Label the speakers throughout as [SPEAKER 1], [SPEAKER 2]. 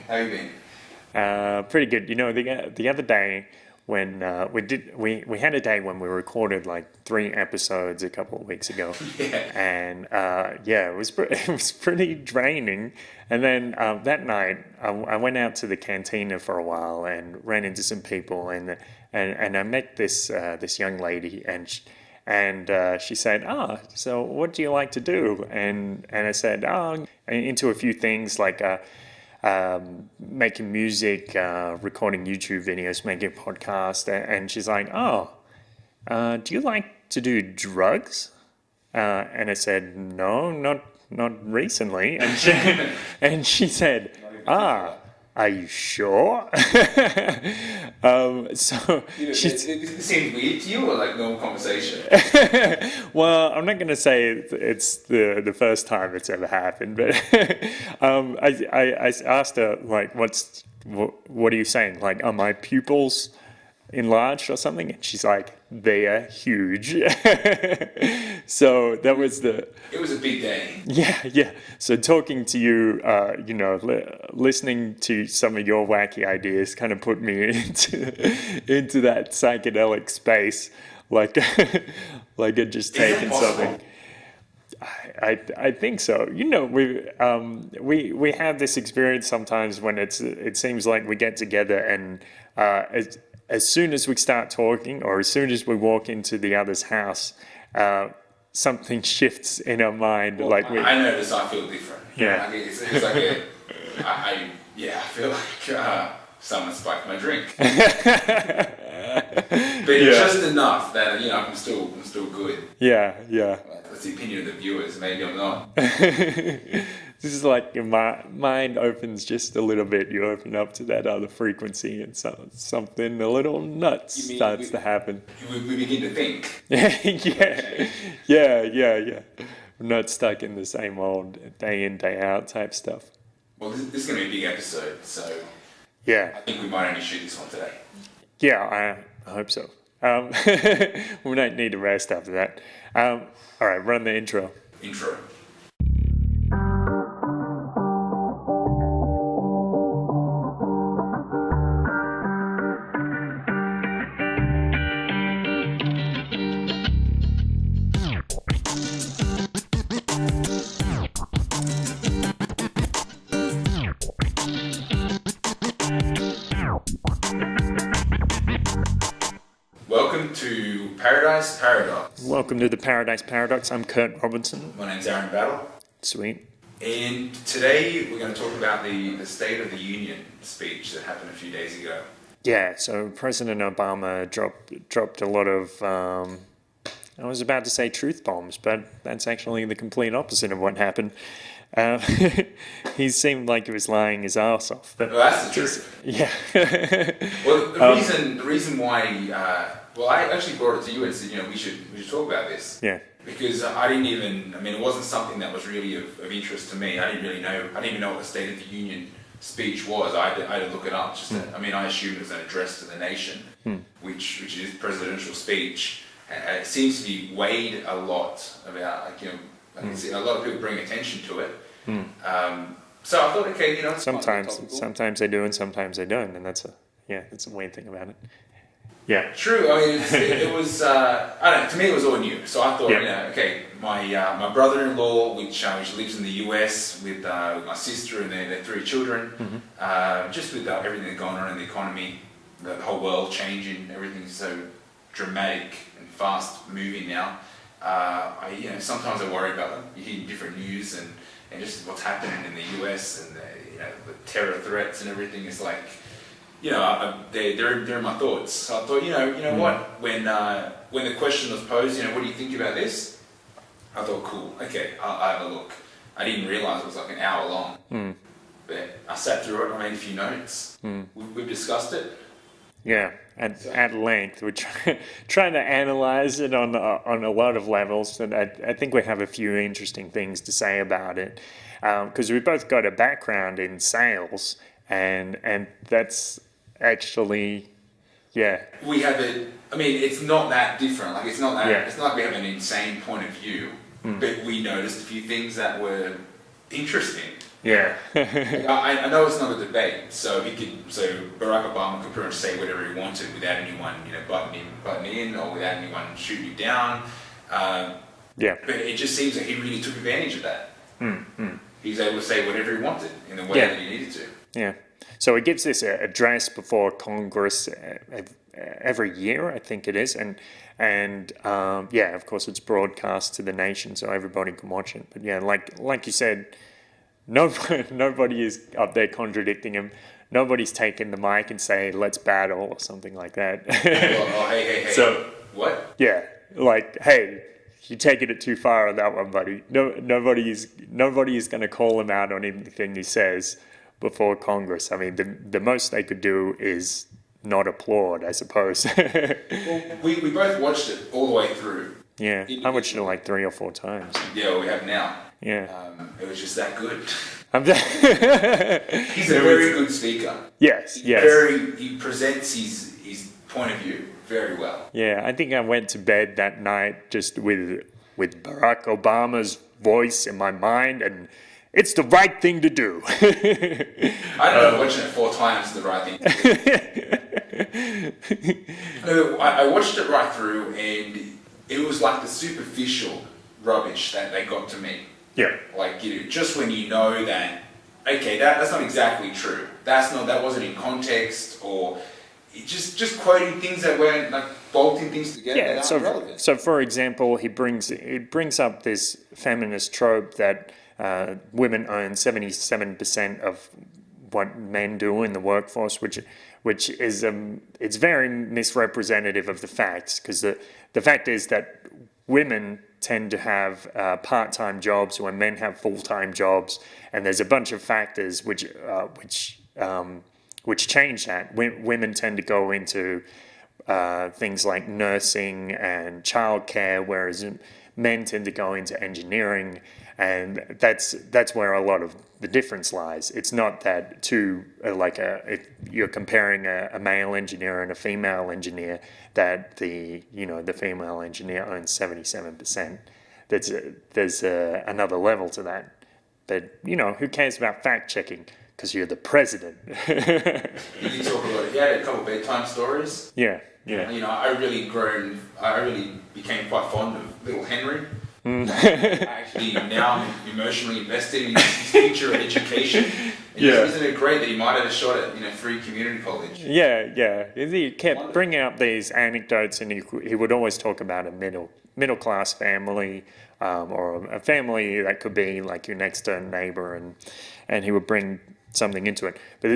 [SPEAKER 1] How have you been?
[SPEAKER 2] Pretty good. You know, the other day when we had a day when we recorded like 3 episodes a couple of weeks ago,
[SPEAKER 1] Yeah.
[SPEAKER 2] and yeah, it was pretty draining. And then that night, I went out to the cantina for a while and ran into some people, and I met this young lady, and she said, so what do you like to do? And I said, into a few things like making music, recording YouTube videos, making a podcast. And she's like, do you like to do drugs? And I said, no, not recently. And she said, are you sure? So
[SPEAKER 1] It seems weird to you, or like normal conversation?
[SPEAKER 2] well, I'm not going to say it's the first time it's ever happened, but I asked her, like, what are you saying? Like, are my pupils enlarged or something? And she's like, they are huge. So that was
[SPEAKER 1] It was a big day.
[SPEAKER 2] yeah. So talking to you, listening to some of your wacky ideas kind of put me into that psychedelic space, like I'd just taken something. I think so. You know, we have this experience sometimes when it seems like we get together and as soon as we start talking, or as soon as we walk into the other's house, something shifts in our mind.
[SPEAKER 1] Well, I notice I feel different.
[SPEAKER 2] Yeah.
[SPEAKER 1] Like it's like I feel like someone spiked my drink. But it's just enough that I'm still good.
[SPEAKER 2] Yeah.
[SPEAKER 1] That's the opinion of the viewers. Maybe I'm not.
[SPEAKER 2] This is like your mind opens just a little bit. You open up to that other frequency, and something a little nuts starts to happen.
[SPEAKER 1] We begin to think.
[SPEAKER 2] Yeah. We're not stuck in the same old day in, day out type stuff.
[SPEAKER 1] Well, this is going to be a big episode, so
[SPEAKER 2] yeah.
[SPEAKER 1] I think we might only shoot this one today.
[SPEAKER 2] Yeah, I hope so. We don't need to rest after that. All right, run the intro.
[SPEAKER 1] Welcome to Paradise Paradox.
[SPEAKER 2] Welcome to the Paradise Paradox. I'm Kurt Robinson.
[SPEAKER 1] My name's Aaron Battle.
[SPEAKER 2] Sweet.
[SPEAKER 1] And today we're going to talk about the State of the Union speech that happened a few days ago.
[SPEAKER 2] Yeah, so President Obama dropped a lot of, I was about to say truth bombs, but that's actually the complete opposite of what happened. He seemed like he was lying his ass off. But
[SPEAKER 1] well, that's the truth.
[SPEAKER 2] Yeah.
[SPEAKER 1] Well, the reason why, I actually brought it to you and said, we should talk about this.
[SPEAKER 2] Yeah.
[SPEAKER 1] Because it wasn't something that was really of interest to me. I didn't even know what the State of the Union speech was. I had to look it up. I assumed it was an address to the nation, which is a presidential speech. It seems to be weighed a lot about, I can see a lot of people bring attention to it. So I thought, okay, it's
[SPEAKER 2] sometimes they do and sometimes they don't, and that's a weird thing about it. Yeah.
[SPEAKER 1] True. It was. To me, it was all new. So I thought, okay, my brother-in-law, which lives in the US with my sister and their 3 children, just with everything that's going on in the economy, the whole world changing, everything's so dramatic and fast-moving now. Sometimes I worry about them. You hear different news and just what's happening in the US and the terror threats and everything is like. They're in my thoughts. So I thought, what? When the question was posed, what do you think about this? I thought, cool, okay, I'll have a look. I didn't realise it was like an hour long. But I sat through it, I made a few notes. We've discussed it.
[SPEAKER 2] Yeah, at length. We're trying to analyse it on a lot of levels, and I think we have a few interesting things to say about it. Because we both got a background in sales, and that's actually, yeah.
[SPEAKER 1] We have it's not that different. Like it's not like we have an insane point of view, but we noticed a few things that were interesting.
[SPEAKER 2] Yeah.
[SPEAKER 1] I know it's not a debate, so Barack Obama could pretty much say whatever he wanted without anyone, butting in, or without anyone shooting you down.
[SPEAKER 2] Yeah.
[SPEAKER 1] But it just seems like he really took advantage of that.
[SPEAKER 2] Mm.
[SPEAKER 1] He's able to say whatever he wanted in the way that he needed to.
[SPEAKER 2] Yeah. So he gives this address before Congress every year, I think it is, and of course it's broadcast to the nation so everybody can watch it. But yeah, like you said, nobody is up there contradicting him. Nobody's taking the mic and saying let's battle or something like that.
[SPEAKER 1] Hey.
[SPEAKER 2] So
[SPEAKER 1] what?
[SPEAKER 2] Yeah, like, hey, you're taking it too far on that one, buddy. Nobody is going to call him out on anything he says before Congress. I mean, the most they could do is not applaud, I suppose.
[SPEAKER 1] Well, we both watched it all the way through.
[SPEAKER 2] Yeah, I watched it like 3 or 4 times.
[SPEAKER 1] Yeah, we have now.
[SPEAKER 2] Yeah.
[SPEAKER 1] It was just that good. He's a very good speaker.
[SPEAKER 2] Yes.
[SPEAKER 1] He presents his point of view very well.
[SPEAKER 2] Yeah, I think I went to bed that night just with Barack Obama's voice in my mind, and it's the right thing to do.
[SPEAKER 1] I don't know if watching it 4 times is the right thing to do. No, I watched it right through, and it was like the superficial rubbish that they got to me.
[SPEAKER 2] Yeah.
[SPEAKER 1] Like, just when you know that, okay, that's not exactly true. That wasn't in context, or just quoting things that weren't, like, bolting things together.
[SPEAKER 2] Yeah. So for example, he brings up this feminist trope that women earn 77% of what men do in the workforce, which is it's very misrepresentative of the facts, because the fact is that women tend to have part-time jobs when men have full-time jobs, and there's a bunch of factors which change that. Women tend to go into things like nursing and childcare, whereas men tend to go into engineering, and that's where a lot of the difference lies. It's not that if you're comparing a male engineer and a female engineer, that the female engineer owns 77%. There's another level to that. But who cares about fact checking? Because you're the president.
[SPEAKER 1] You talk about it. He had a couple of bedtime stories.
[SPEAKER 2] Yeah.
[SPEAKER 1] I really became quite fond of little Henry. Actually, now I'm emotionally invested in his future education. Isn't it great that he might have a shot at free community college?
[SPEAKER 2] Yeah. He kept bringing up these anecdotes, and he would always talk about a middle class family, or a family that could be like your next door neighbor, and he would bring something into it. But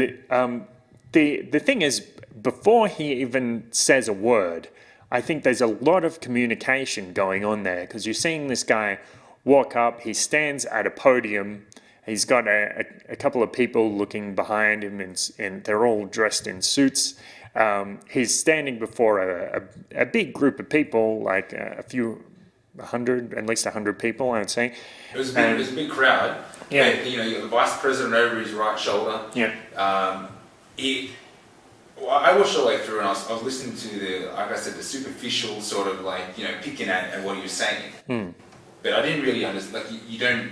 [SPEAKER 2] the thing is, before he even says a word, I think there's a lot of communication going on there, because you're seeing this guy walk up, he stands at a podium, he's got a couple of people looking behind him, and they're all dressed in suits. He's standing before a big group of people, like at least 100 people, I would say.
[SPEAKER 1] It was a big crowd.
[SPEAKER 2] Yeah.
[SPEAKER 1] You got the vice president over his right shoulder.
[SPEAKER 2] Yeah.
[SPEAKER 1] I watched all the way through, and I was listening to like I said, the superficial sort of picking at what he was saying. But I didn't really understand.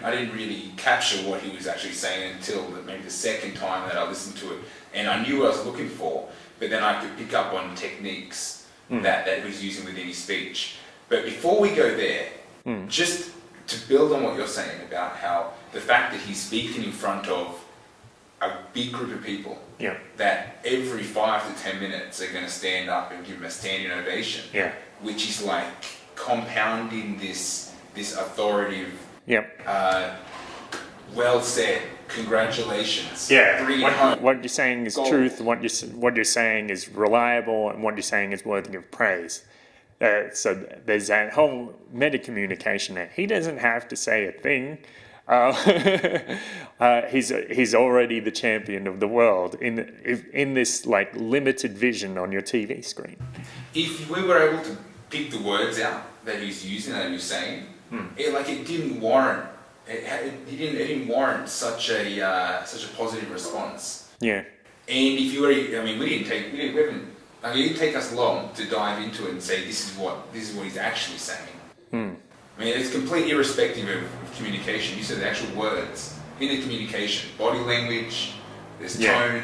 [SPEAKER 1] I didn't really capture what he was actually saying until maybe the second time that I listened to it, and I knew what I was looking for. But then I could pick up on techniques that he was using within his speech. But before we go there, just to build on what you're saying about how the fact that he's speaking in front of a big group of people, that every 5 to 10 minutes are going to stand up and give him a standing ovation, which is like compounding this authoritative, well said, congratulations, bring it home.
[SPEAKER 2] What you're saying is truth, what you're saying is reliable, and what you're saying is worthy of praise. So there's that whole meta-communication there. He doesn't have to say a thing. He's already the champion of the world in this limited vision on your TV screen.
[SPEAKER 1] If we were able to pick the words out that he's using, that he was saying, it didn't warrant. It didn't warrant such a positive response. Yeah. And if you were, it didn't take us long to dive into it and say this is what he's actually saying. I mean, it's completely irrespective of communication. You said the actual words. in the communication, body language, there's tone,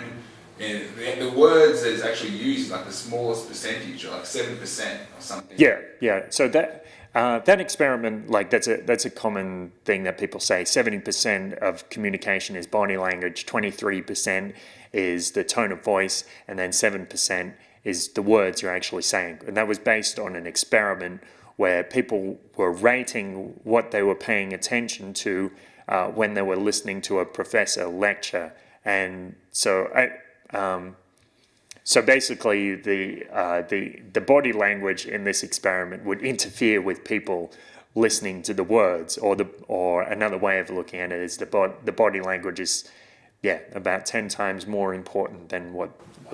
[SPEAKER 1] and the words that is actually used like the smallest percentage, or like 7% or something.
[SPEAKER 2] Yeah. So that experiment, like that's a common thing that people say. 70% of communication is body language, 23% is the tone of voice, and then 7% is the words you're actually saying. And that was based on an experiment where people were rating what they were paying attention to when they were listening to a professor lecture. And so so basically the body language in this experiment would interfere with people listening to the words, or another way of looking at it is the body language is about 10 times more important than what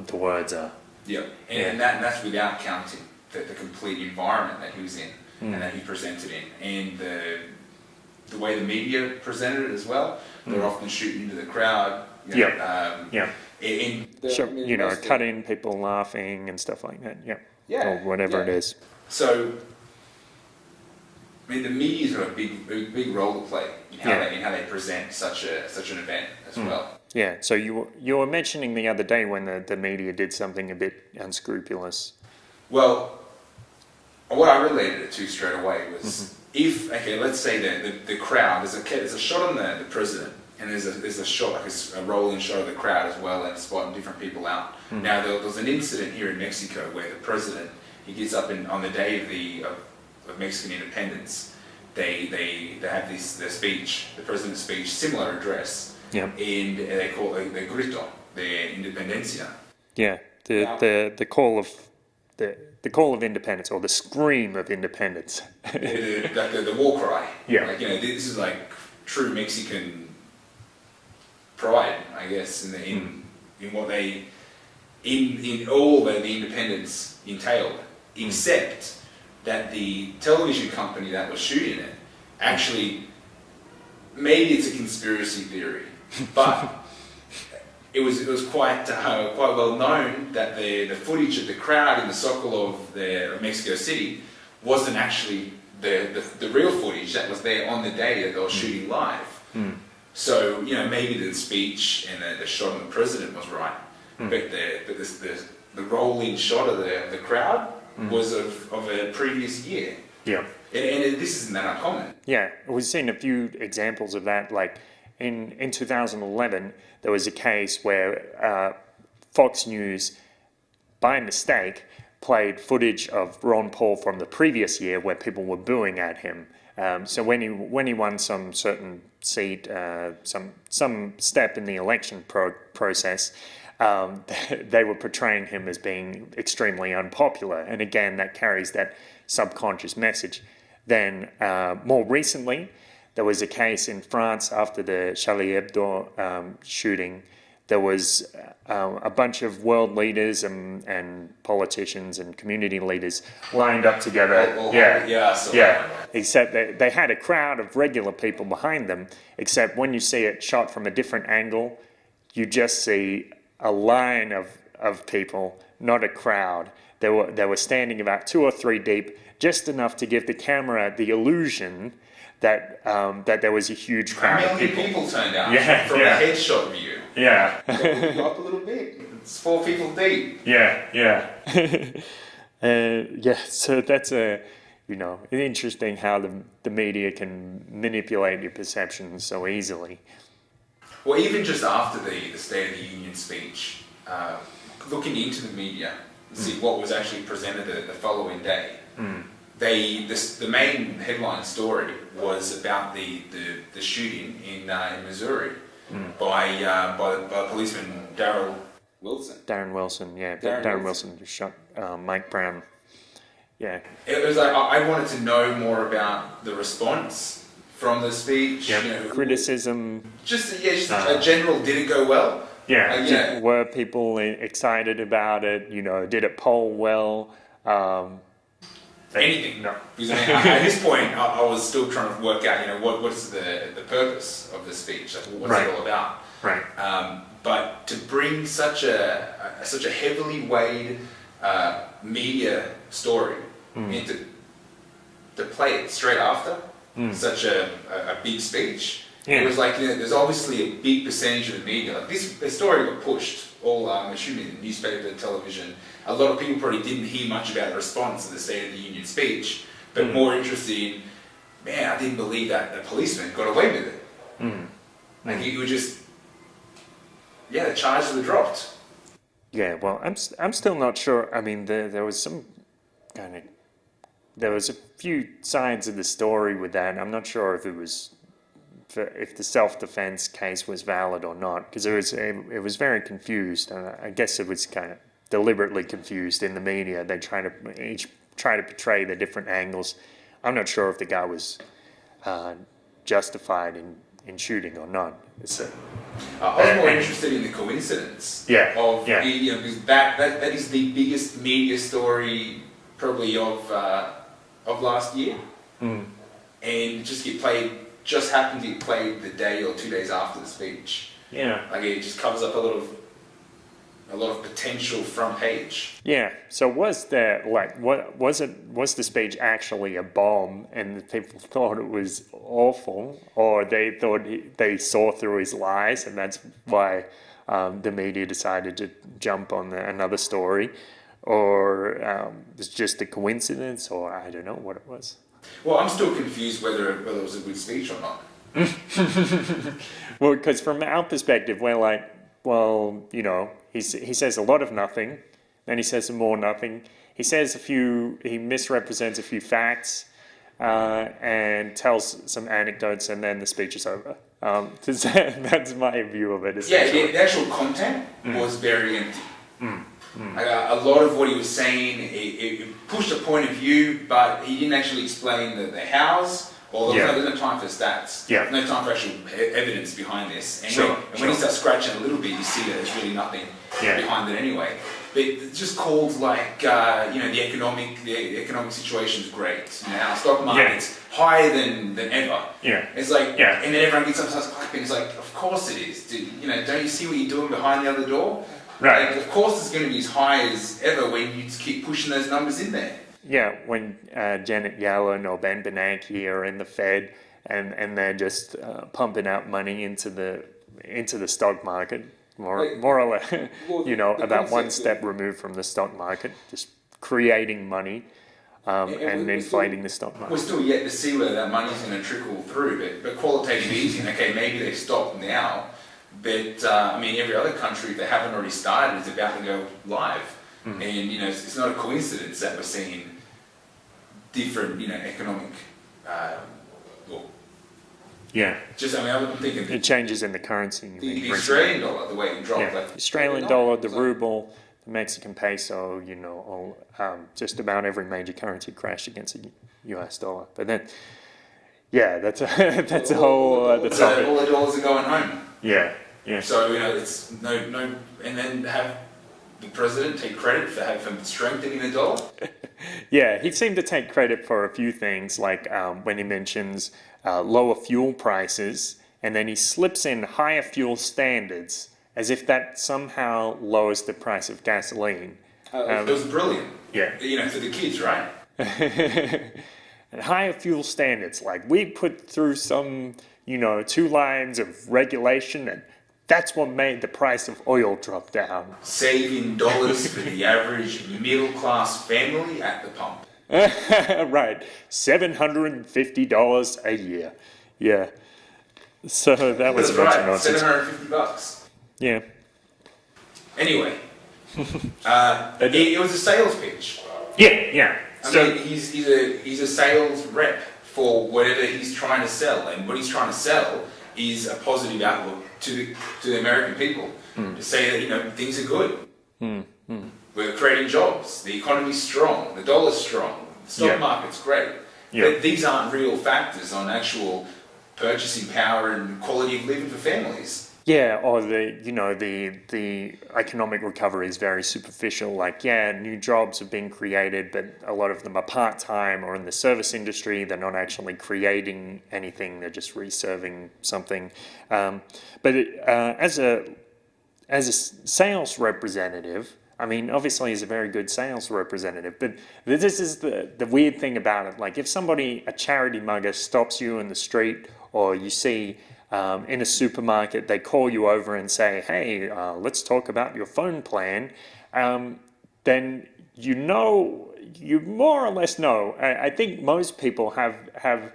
[SPEAKER 2] the words are.
[SPEAKER 1] Yeah, and that's without counting the complete environment that he was in and that he presented in, and the way the media presented it as well. They're often shooting into the crowd.
[SPEAKER 2] Cut in people laughing and stuff like that. Or whatever it is.
[SPEAKER 1] So, I mean, the media's got a big role to play in how they present such an event as well.
[SPEAKER 2] Yeah. So you were mentioning the other day when the media did something a bit unscrupulous.
[SPEAKER 1] Well, what I related it to straight away was let's say the crowd, there's a shot on the president, and there's a shot, like a rolling shot of the crowd as well, and spotting different people out. Now there was an incident here in Mexico where the president, he gets up on the day of Mexican independence, they have their speech, the president's speech, similar address, and they call it the grito, the independencia.
[SPEAKER 2] Yeah, the call of independence, or the scream of independence.
[SPEAKER 1] the war cry. Yeah. Like, this is like true Mexican pride, I guess, in what they in all that the independence entailed, except that the television company that was shooting it actually, maybe it's a conspiracy theory, but it was quite well known that the footage of the crowd in the Zócalo of Mexico City wasn't actually the real footage that was there on the day that they were shooting live. So maybe the speech and the shot of the president was right, but the rolling shot of the crowd was of a previous year. Yeah, and this isn't that uncommon.
[SPEAKER 2] Yeah, we've seen a few examples of that. Like in 2011, there was a case where Fox News, by mistake, played footage of Ron Paul from the previous year where people were booing at him. So when he won some certain seat, some step in the election process, they were portraying him as being extremely unpopular, and again that carries that subconscious message. Then more recently, there was a case in France after the Charlie Hebdo shooting. There was a bunch of world leaders and politicians and community leaders lined up together. Except they had a crowd of regular people behind them, except when you see it shot from a different angle, you just see a line of people, not a crowd. They were standing about 2 or 3 deep, just enough to give the camera the illusion that there was a huge crowd of people.
[SPEAKER 1] How many people turned out from a headshot view?
[SPEAKER 2] Yeah.
[SPEAKER 1] Up a little bit. It's 4 people deep.
[SPEAKER 2] Yeah. So that's interesting how the media can manipulate your perceptions so easily.
[SPEAKER 1] Well, even just after the State of the Union speech, looking into the media, see what was actually presented the following day. The main headline story was about the shooting in Missouri by policeman Darren Wilson.
[SPEAKER 2] Darren Wilson just shot Mike Brown. Yeah.
[SPEAKER 1] It was like I wanted to know more about the response from the speech.
[SPEAKER 2] Criticism.
[SPEAKER 1] Just a general, did it go well?
[SPEAKER 2] Were people excited about it? Did it poll well?
[SPEAKER 1] Anything. No. Because at this point, I was still trying to work out, what's the purpose of the speech? Like, what's it all about?
[SPEAKER 2] Right.
[SPEAKER 1] But to bring such a heavily weighed media story into to play it straight after such a big speech, It was like, there's obviously a big percentage of the media. Like this story got pushed all, I'm assuming, in newspaper, television. A lot of people probably didn't hear much about the response to the State of the Union speech, but more interested in, man, I didn't believe that the policeman got away with it. Like he was just, the charges were dropped.
[SPEAKER 2] Yeah, well, I'm still not sure. I mean, there was some kind of, there was a few sides of the story with that. I'm not sure if it was, if the self-defense case was valid or not, because it was very confused. I guess it was kind of deliberately confused in the media. They each try to portray the different angles. I'm not sure if the guy was justified in shooting or not.
[SPEAKER 1] I was more interested in the coincidence of because that is the biggest media story probably of last year, and just happened to get played the day or 2 days after the speech.
[SPEAKER 2] Yeah,
[SPEAKER 1] like it just covers up a lot of potential front page.
[SPEAKER 2] Yeah. So was the speech actually a bomb, and the people thought it was awful, or they thought they saw through his lies, and that's why the media decided to jump on another story, or it was just a coincidence, or I don't know what it was.
[SPEAKER 1] Well, I'm still confused whether it was a good speech or not.
[SPEAKER 2] Well, because from our perspective, we're like, well, he says a lot of nothing, then he says some more nothing. He misrepresents a few facts, and tells some anecdotes, and then the speech is over. That's my view of it.
[SPEAKER 1] The actual content was very empty. A lot of what he was saying, it pushed a point of view, but he didn't actually explain the hows, or there's no time for stats. There's no time for actual evidence behind this. And when you start scratching a little bit, you see that there's really nothing behind it anyway. But it's just called like, the economic situation is great. Our stock market's higher than ever. It's like, and then everyone gets up and starts clapping. It's like, of course it is. Don't you see what you're doing behind the other door?
[SPEAKER 2] Right.
[SPEAKER 1] Like, of course it's going to be as high as ever when you just keep pushing those numbers in there.
[SPEAKER 2] Yeah, when Janet Yellen or Ben Bernanke are in the Fed and they're just pumping out money into the stock market, more or less, about one step removed from the stock market, just creating money and inflating the stock market.
[SPEAKER 1] We're still yet to see whether that money's going to trickle through, but qualitative easing, okay, maybe they've stopped now, but every other country, if they haven't already started, is about to go live. And it's not a coincidence that we're seeing different economic I'm thinking
[SPEAKER 2] it changes in the currency.
[SPEAKER 1] The Australian dollar, the way it dropped.
[SPEAKER 2] The Australian dollar, the ruble, the Mexican peso, just about every major currency crashed against the US dollar. But then that's a whole other topic.
[SPEAKER 1] All the dollars are going home.
[SPEAKER 2] Yeah.
[SPEAKER 1] So it's no, and then have the president take credit for strengthening the dollar.
[SPEAKER 2] Yeah, he seemed to take credit for a few things, like when he mentions lower fuel prices, and then he slips in higher fuel standards, as if that somehow lowers the price of gasoline.
[SPEAKER 1] It was brilliant.
[SPEAKER 2] Yeah.
[SPEAKER 1] For the kids, right?
[SPEAKER 2] And higher fuel standards, like we put through some, 2 lines of regulation, and that's what made the price of oil drop down.
[SPEAKER 1] Saving dollars for the average middle-class family at the pump.
[SPEAKER 2] Right, $750 a year. Yeah. So that was a bunch of nonsense.
[SPEAKER 1] $750.
[SPEAKER 2] Yeah.
[SPEAKER 1] Anyway, it was a sales pitch.
[SPEAKER 2] Yeah.
[SPEAKER 1] He's a sales rep for whatever he's trying to sell, and what he's trying to sell is a positive outlook to the American people, to say that things are good. We're creating jobs, the economy's strong, the dollar's strong, the stock market's great. But these aren't real factors on actual purchasing power and quality of living for families.
[SPEAKER 2] Yeah, or the economic recovery is very superficial. Like, new jobs have been created, but a lot of them are part-time or in the service industry. They're not actually creating anything. They're just reserving something. But as a sales representative, obviously he's a very good sales representative, but this is the weird thing about it. Like, if a charity mugger stops you in the street, or you see in a supermarket, they call you over and say, hey, let's talk about your phone plan, then you more or less know. I think most people have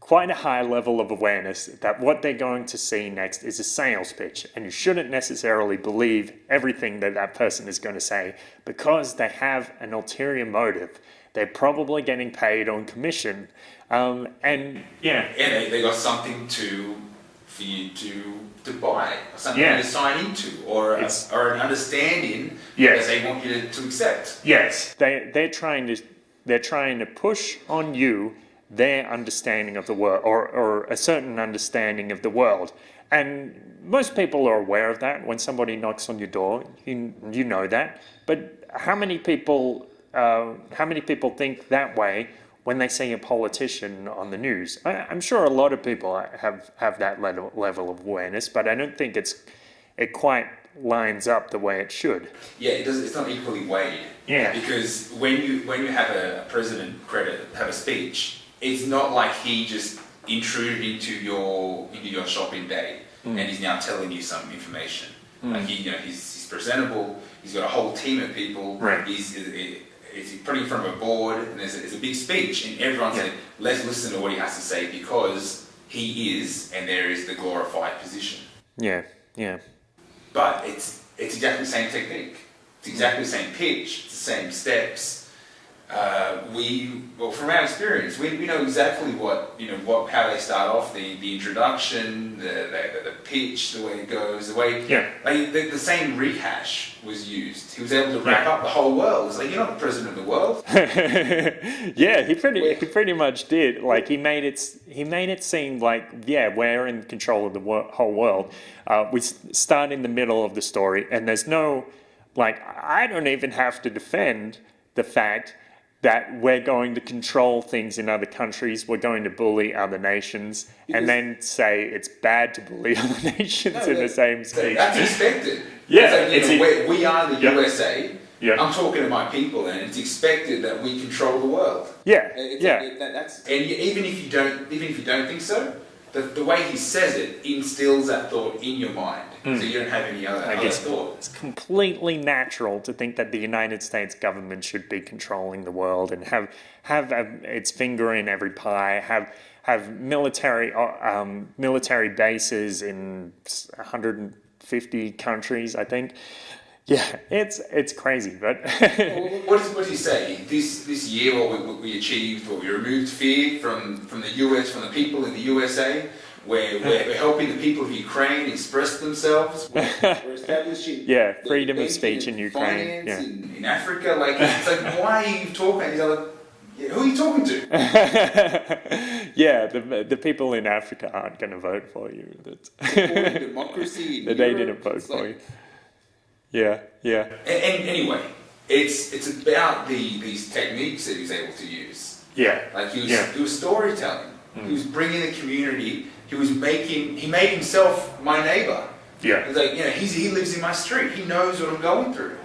[SPEAKER 2] quite a high level of awareness that what they're going to see next is a sales pitch, and you shouldn't necessarily believe everything that person is going to say because they have an ulterior motive. They're probably getting paid on commission, and
[SPEAKER 1] they got something for you to buy, or something to sign into, or an understanding that they want you to accept.
[SPEAKER 2] Yes, they're trying to push on you their understanding of the world, or a certain understanding of the world. And most people are aware of that. When somebody knocks on your door, you know that. But how many people think that way when they see a politician on the news? I'm sure a lot of people have that level of awareness, but I don't think it quite lines up the way it should.
[SPEAKER 1] Yeah, it does. It's not equally weighed.
[SPEAKER 2] Yeah.
[SPEAKER 1] Because when you have a president have a speech, it's not like he just intruded into your shopping day and he's now telling you some information. Like he's presentable. He's got a whole team of people.
[SPEAKER 2] Right.
[SPEAKER 1] He's putting in front of a board, and there's a big speech, and everyone's saying, let's listen to what he has to say because he is, and there is the glorified position.
[SPEAKER 2] Yeah, yeah.
[SPEAKER 1] But it's exactly the same technique. It's exactly the same pitch. It's the same steps. From our experience, we know exactly how they start off, the introduction, the pitch, the way it goes, the way the same rehash was used. He was able to wrap up the whole world. It's like, you're not the president of the world.
[SPEAKER 2] Yeah, he pretty much did. Like he made it seem like we're in control of the whole world. We start in the middle of the story, and there's no I don't even have to defend the fact that we're going to control things in other countries, we're going to bully other nations, and then say it's bad to bully other nations in the same speech.
[SPEAKER 1] That's expected.
[SPEAKER 2] Yeah,
[SPEAKER 1] we are the USA. Yeah. I'm talking to my people, and it's expected that we control the world.
[SPEAKER 2] Yeah,
[SPEAKER 1] and even if you don't think so, the way he says it instills that thought in your mind, so you don't have any other thought.
[SPEAKER 2] It's completely natural to think that the United States government should be controlling the world and have its finger in every pie, have military bases in 150 countries, I think. Yeah, it's crazy, but
[SPEAKER 1] what does he say? This year, what we achieved, what we removed fear from the US, from the people in the USA. We're helping the people of Ukraine express themselves. We're establishing
[SPEAKER 2] freedom of speech in Ukraine.
[SPEAKER 1] In Africa, it's like, why are you talking? Who are you talking to?
[SPEAKER 2] The people in Africa aren't going to vote for you.
[SPEAKER 1] Democracy.
[SPEAKER 2] They didn't vote for you. Yeah.
[SPEAKER 1] And anyway, it's about these techniques that he was able to use.
[SPEAKER 2] Yeah.
[SPEAKER 1] He was storytelling. He was bringing the community. He made himself my neighbor.
[SPEAKER 2] Yeah.
[SPEAKER 1] It's like, he lives in my street. He knows what I'm going through.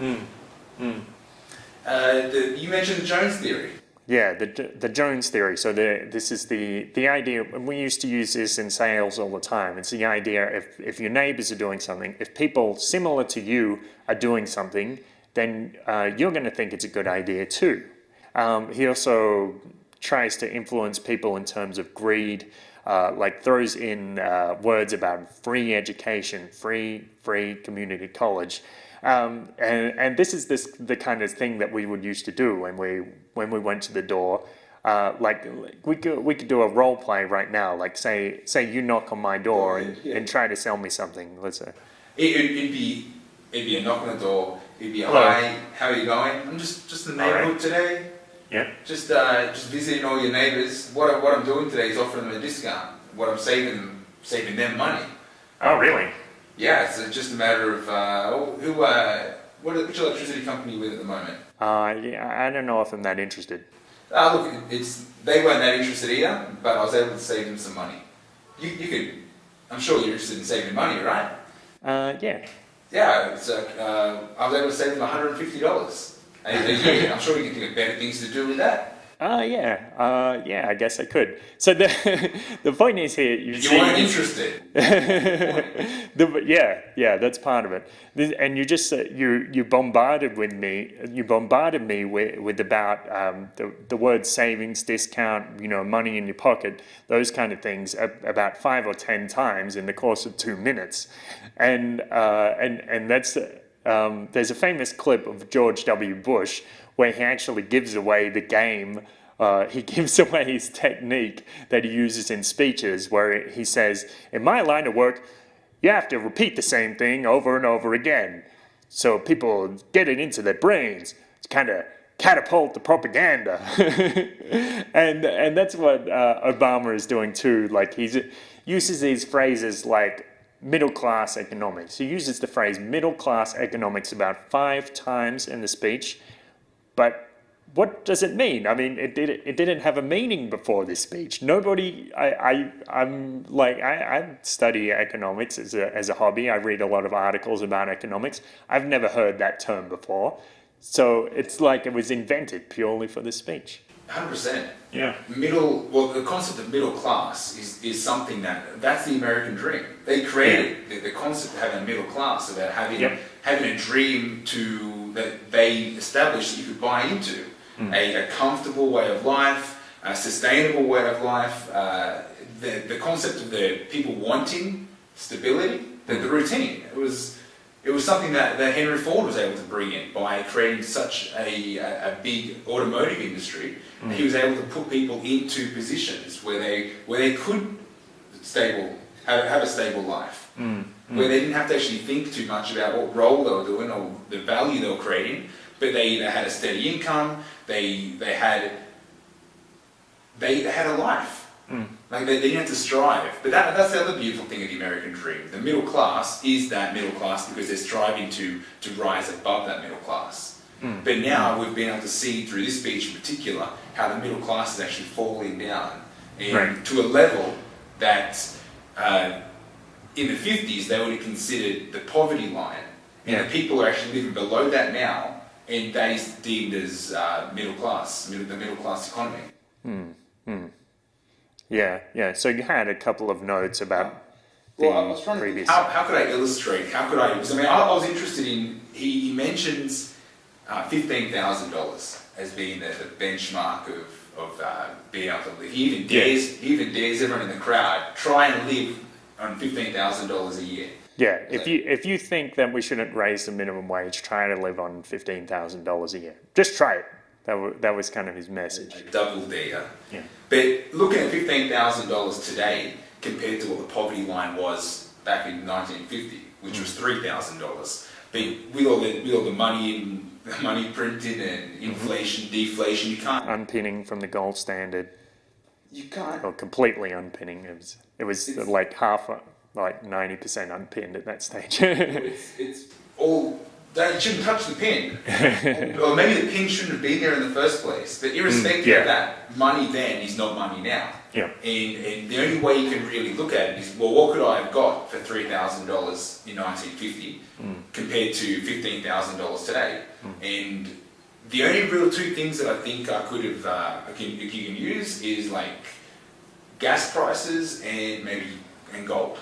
[SPEAKER 1] You mentioned the Jones theory.
[SPEAKER 2] Yeah, the Jones theory. So this is the idea. We used to use this in sales all the time. It's the idea if your neighbors are doing something, if people similar to you are doing something, then you're going to think it's a good idea too. He also tries to influence people in terms of greed, throws in words about free education, free community college. And this is the kind of thing that we would used to do when we went to the door. We could do a role play right now. Like say you knock on my door and try to sell me something. Let's say
[SPEAKER 1] it'd be a knock on the door. It'd be hi, how are you going? I'm just in the neighborhood today.
[SPEAKER 2] Yeah.
[SPEAKER 1] Just visiting all your neighbors. What I'm doing today is offering them a discount. What I'm saving them money.
[SPEAKER 2] Oh really?
[SPEAKER 1] Yeah, it's just a matter of which electricity company are you with at the moment?
[SPEAKER 2] I don't know if I'm that interested.
[SPEAKER 1] Look, they weren't that interested either, but I was able to save them some money. You could, I'm sure you're interested in saving money, right?
[SPEAKER 2] Yeah.
[SPEAKER 1] Yeah, I was able to save them $150 a year. I'm sure you can think of better things to do with that.
[SPEAKER 2] Yeah, I guess I could. So the point is here,
[SPEAKER 1] You weren't interested.
[SPEAKER 2] Yeah, that's part of it. And you just you bombarded me with about the word savings, discount, money in your pocket, those kind of things about 5 or 10 times in the course of 2 minutes, and that's. There's a famous clip of George W. Bush where he actually gives away the game. He gives away his technique that he uses in speeches, where he says, "In my line of work, you have to repeat the same thing over and over again, so people get it into their brains. It's kind of catapult the propaganda." and that's what Obama is doing too. Like he uses these phrases like middle class economics. He uses the phrase middle class economics about 5 times in the speech, but what does it mean? I mean, it didn't have a meaning before this speech. Nobody. I study economics as a hobby. I read a lot of articles about economics. I've never heard that term before, so it's like it was invented purely for this speech.
[SPEAKER 1] 100%.
[SPEAKER 2] Yeah.
[SPEAKER 1] The concept of middle class is something that's the American dream. They created the concept of having a middle class, about having a dream that they established that you could buy into. A comfortable way of life, a sustainable way of life, the concept of the people wanting stability, the routine. It was something that Henry Ford was able to bring in by creating such a big automotive industry. He was able to put people into positions where they could have a stable life, where they didn't have to actually think too much about what role they were doing or the value they were creating, but they had a steady income. They had a life. Like they didn't have to strive. But that's the other beautiful thing of the American dream. The middle class is that middle class because they're striving to rise above that middle class. But now we've been able to see through this speech in particular how the middle class is actually falling down to a level that in the 50s they would have considered the poverty line. And the people are actually living below that now, and that is deemed as the middle class economy.
[SPEAKER 2] Yeah. So you had a couple of notes about
[SPEAKER 1] I was trying to think, how could I illustrate? Because I was interested in, he mentions $15,000 as being the benchmark of being able to live. He even dares everyone in the crowd, try and live on $15,000 a year.
[SPEAKER 2] Yeah, if you think that we shouldn't raise the minimum wage, try to live on $15,000 a year. Just try it. That was kind of his message.
[SPEAKER 1] A double dare.
[SPEAKER 2] Yeah.
[SPEAKER 1] But looking at $15,000 today compared to what the poverty line was back in 1950, which was $3,000. But with all the money printed and inflation, deflation, you can't
[SPEAKER 2] unpinning from the gold standard.
[SPEAKER 1] You can't.
[SPEAKER 2] Or completely unpinning. It was like half. Like 90% unpinned at that stage.
[SPEAKER 1] it's all. They shouldn't touch the pin, or maybe the pin shouldn't have been there in the first place. But irrespective of that, money then is not money now.
[SPEAKER 2] Yeah.
[SPEAKER 1] And the only way you can really look at it is, well, what could I have got for $3,000 in 1950 compared to $15,000 today? And the only real two things that I think I could have you can use is like gas prices and gold.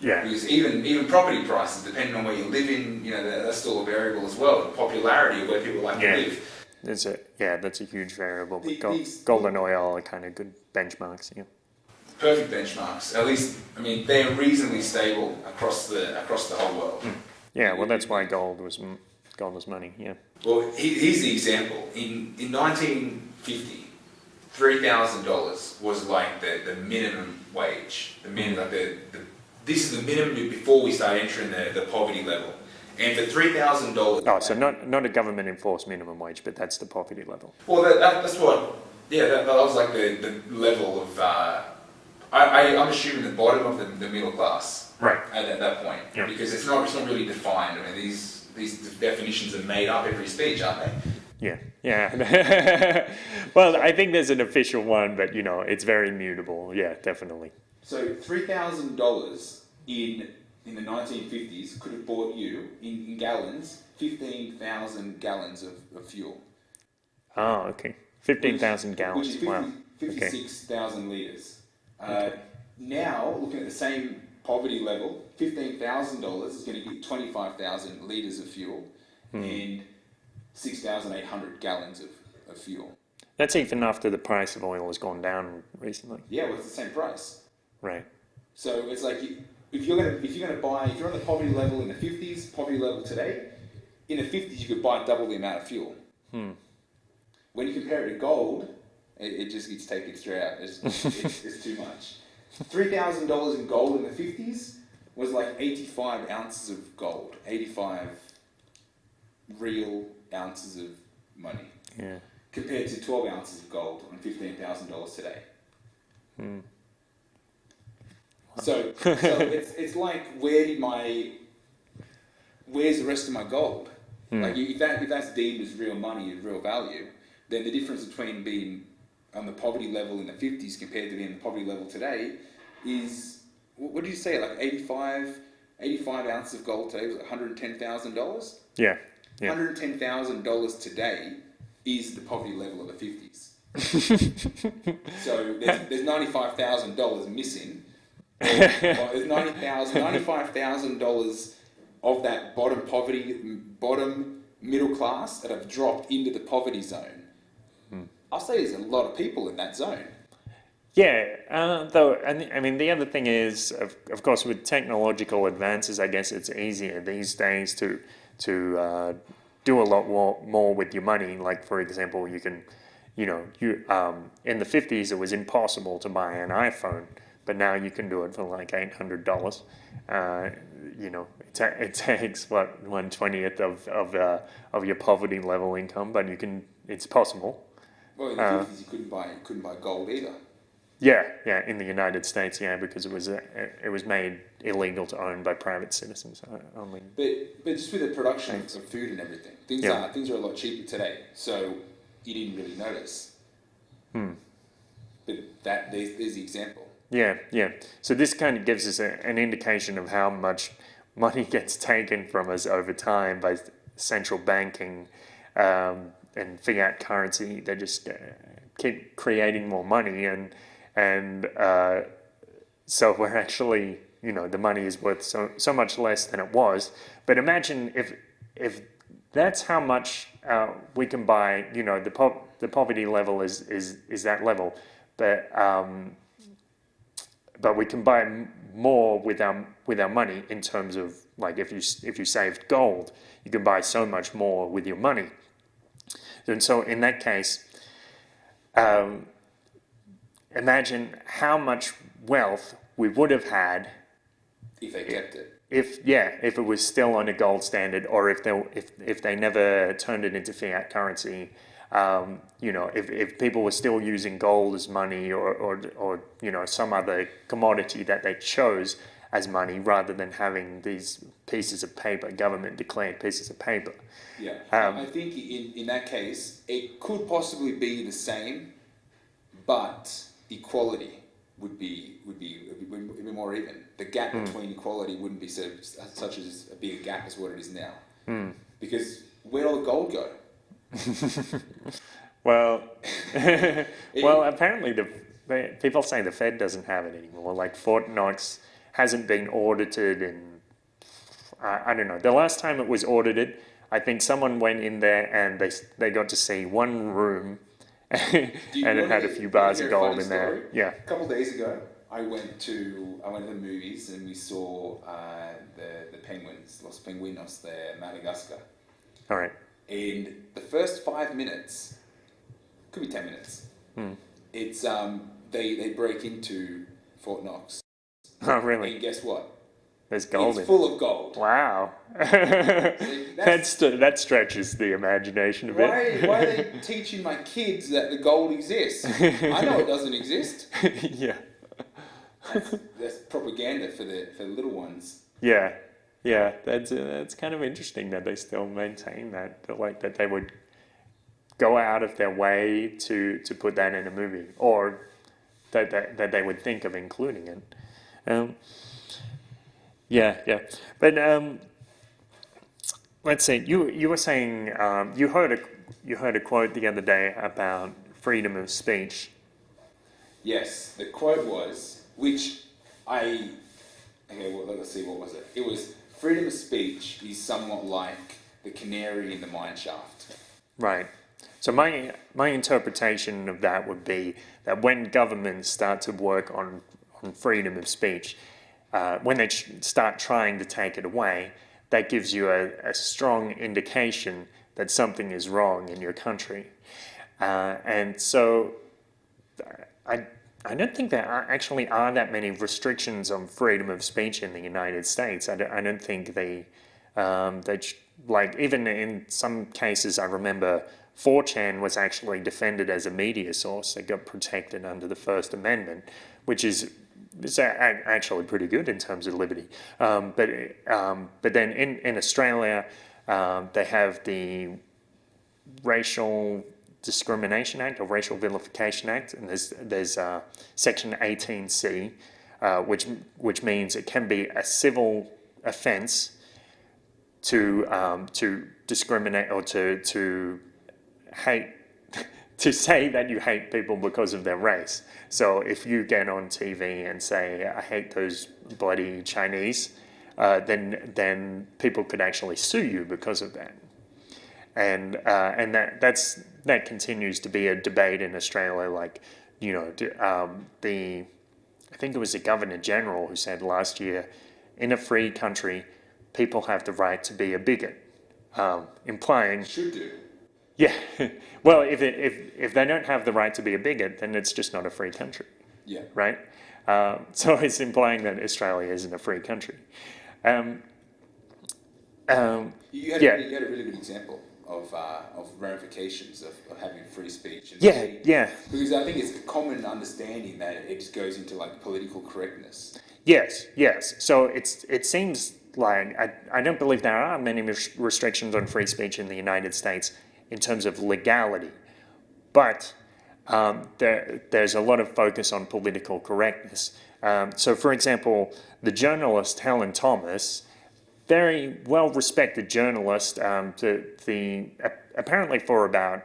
[SPEAKER 2] Yeah.
[SPEAKER 1] Because even property prices, depending on where you live in, that's still a variable as well. The popularity of where people like to live.
[SPEAKER 2] That's a huge variable. But gold and oil are kind of good benchmarks. Yeah.
[SPEAKER 1] Perfect benchmarks. At least, they're reasonably stable across the whole world.
[SPEAKER 2] Yeah. Well, that's why gold was money. Yeah.
[SPEAKER 1] Well, here's the example. In 1950, $3,000 was like the minimum wage. The minimum, this is the minimum before we start entering the poverty level. And for $3,000...
[SPEAKER 2] Oh, so not a government enforced minimum wage, but that's the poverty level.
[SPEAKER 1] Well, that's what... Yeah, that was like the level of... I'm assuming the bottom of the middle class.
[SPEAKER 2] Right.
[SPEAKER 1] At that point.
[SPEAKER 2] Yeah.
[SPEAKER 1] Because it's not really defined. These definitions are made up every speech, aren't they?
[SPEAKER 2] Yeah. Well, I think there's an official one, but, it's very mutable. Yeah, definitely.
[SPEAKER 1] So $3,000 in the 1950s could have bought you, in gallons, 15,000 gallons of fuel.
[SPEAKER 2] Oh, okay. 15,000
[SPEAKER 1] which
[SPEAKER 2] gallons.
[SPEAKER 1] is
[SPEAKER 2] Wow.
[SPEAKER 1] 56,000 litres. Now, looking at the same poverty level, $15,000 is going to get 25,000 litres of fuel and 6,800 gallons of fuel.
[SPEAKER 2] That's even after the price of oil has gone down recently.
[SPEAKER 1] Yeah, well, it's the same price.
[SPEAKER 2] Right.
[SPEAKER 1] So it's like if you're on the poverty level in the 50s, poverty level today, in the 50s you could buy double the amount of fuel. When you compare it to gold, it just gets taken straight out. It's too much. $3,000 in gold in the 50s was like 85 ounces of gold, 85 real ounces of money.
[SPEAKER 2] Yeah.
[SPEAKER 1] Compared to 12 ounces of gold on $15,000 today. So it's like where's the rest of my gold? Like if that's deemed as real money, as real value, then the difference between being on the poverty level in the 50s compared to being on the poverty level today is, what did you say, like 85 ounces of gold today was $110,000?
[SPEAKER 2] Yeah.
[SPEAKER 1] $110,000 today is the poverty level of the 50s. So there's $95,000 missing. There's $95,000 of that bottom middle class that have dropped into the poverty zone. I'll say there's a lot of people in that zone.
[SPEAKER 2] Yeah, though, I mean, the other thing is, of course, with technological advances, I guess it's easier these days to do a lot more with your money. Like, for example, you can, in the 50s, it was impossible to buy an iPhone, but now you can do it for like $800. It takes, 1/20th of your poverty level income, but it's possible.
[SPEAKER 1] Well, in the 50s, you couldn't buy gold either.
[SPEAKER 2] Yeah, in the United States, because it was made illegal to own by private citizens only.
[SPEAKER 1] But just with the production of food and everything, things are a lot cheaper today. So you didn't really notice. But there's the example.
[SPEAKER 2] Yeah. So this kind of gives us an indication of how much money gets taken from us over time by central banking and fiat currency. They just keep creating more money, and so we're actually, the money is worth so much less than it was. But imagine if that's how much we can buy. The poverty level is that level, but we can buy more with our money in terms of, like, if you saved gold, you can buy so much more with your money. And so in that case, imagine how much wealth we would have had
[SPEAKER 1] if they kept it.
[SPEAKER 2] If it was still on a gold standard, or if they never turned it into fiat currency. If people were still using gold as money, or some other commodity that they chose as money, rather than having these pieces of paper, government declared pieces of paper.
[SPEAKER 1] Yeah, I think in that case it could possibly be the same, but equality would be more even. The gap between equality wouldn't be such as a big gap as what it is now. Because where'd all the gold go?
[SPEAKER 2] Well, apparently people say the Fed doesn't have it anymore. Like Fort Knox hasn't been audited, and I don't know. The last time it was audited, I think someone went in there and they got to see one room, and it had a few bars of gold in there. Yeah.
[SPEAKER 1] A couple of days ago, I went to the movies and we saw the penguins, Los Pingüinos, Madagascar.
[SPEAKER 2] All right.
[SPEAKER 1] And the first 5 minutes, could be 10 minutes, it's they break into Fort Knox.
[SPEAKER 2] Oh, really?
[SPEAKER 1] And guess what?
[SPEAKER 2] There's gold in it.
[SPEAKER 1] It's full of gold.
[SPEAKER 2] Wow. That stretches the imagination a bit.
[SPEAKER 1] Why are they teaching my kids that the gold exists? I know it doesn't exist.
[SPEAKER 2] Yeah.
[SPEAKER 1] That's propaganda for the little ones.
[SPEAKER 2] Yeah, that's kind of interesting that they still maintain that they would go out of their way to put that in a movie, or that they would think of including it. But let's see. You were saying you heard a quote the other day about freedom of speech.
[SPEAKER 1] Yes, the quote was, okay, well, let's see, what was it? It was, freedom of speech is somewhat like the canary in the mine shaft.
[SPEAKER 2] Right. So my interpretation of that would be that when governments start to work on freedom of speech, when they start trying to take it away, that gives you a strong indication that something is wrong in your country. And so I don't think there actually are that many restrictions on freedom of speech in the United States. I don't think like, even in some cases, I remember 4chan was actually defended as a media source. It got protected under the First Amendment, which is actually pretty good in terms of liberty. But then in Australia, they have the Racial Discrimination Act or Racial Vilification Act, and there's Section 18C, which means it can be a civil offence to discriminate or to hate, to say that you hate people because of their race. So if you get on TV and say, I hate those bloody Chinese, then people could actually sue you because of that. And that continues to be a debate in Australia. Like, you know, I think it was the Governor General who said last year, in a free country, people have the right to be a bigot, implying
[SPEAKER 1] Should do.
[SPEAKER 2] Yeah, well, if they don't have the right to be a bigot, then it's just not a free country.
[SPEAKER 1] Yeah.
[SPEAKER 2] Right. So it's implying that Australia isn't a free country.
[SPEAKER 1] You had a really good example of ramifications of having free speech. And
[SPEAKER 2] Because
[SPEAKER 1] I think it's a common understanding that it just goes into like political correctness.
[SPEAKER 2] Yes. So it seems like I don't believe there are many restrictions on free speech in the United States in terms of legality, but there's a lot of focus on political correctness. So, for example, the journalist Helen Thomas, very well-respected journalist, apparently for about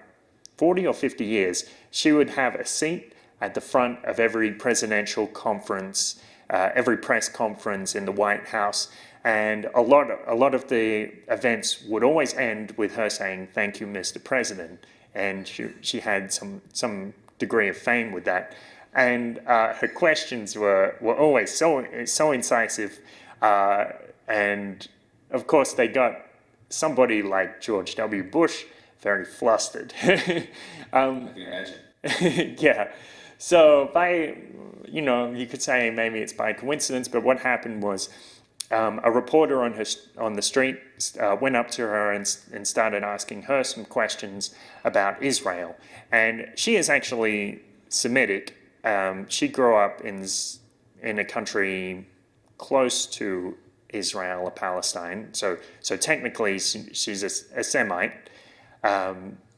[SPEAKER 2] 40 or 50 years, she would have a seat at the front of every presidential conference, every press conference in the White House, and a lot of the events would always end with her saying, "Thank you, Mr. President," and she had some degree of fame with that. And her questions were always so incisive, and of course they got somebody like George W. Bush very flustered.
[SPEAKER 1] I can imagine.
[SPEAKER 2] Yeah. So you could say maybe it's by coincidence, but what happened was a reporter on the street went up to her and started asking her some questions about Israel. And she is actually Semitic. She grew up in a country close to Israel or Palestine. So technically she's a Semite,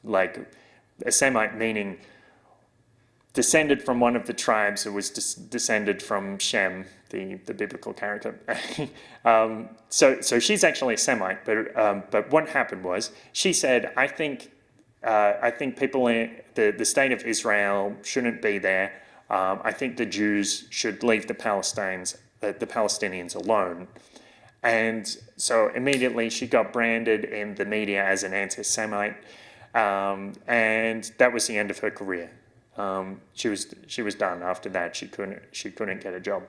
[SPEAKER 2] like a Semite meaning descended from one of the tribes who was descended from Shem, the biblical character. So she's actually a Semite, but what happened was she said, I think people in the state of Israel shouldn't be there. I think the Jews should leave the Palestinians alone. And so immediately she got branded in the media as an anti-Semite, and that was the end of her career. She was done after that. She couldn't get a job.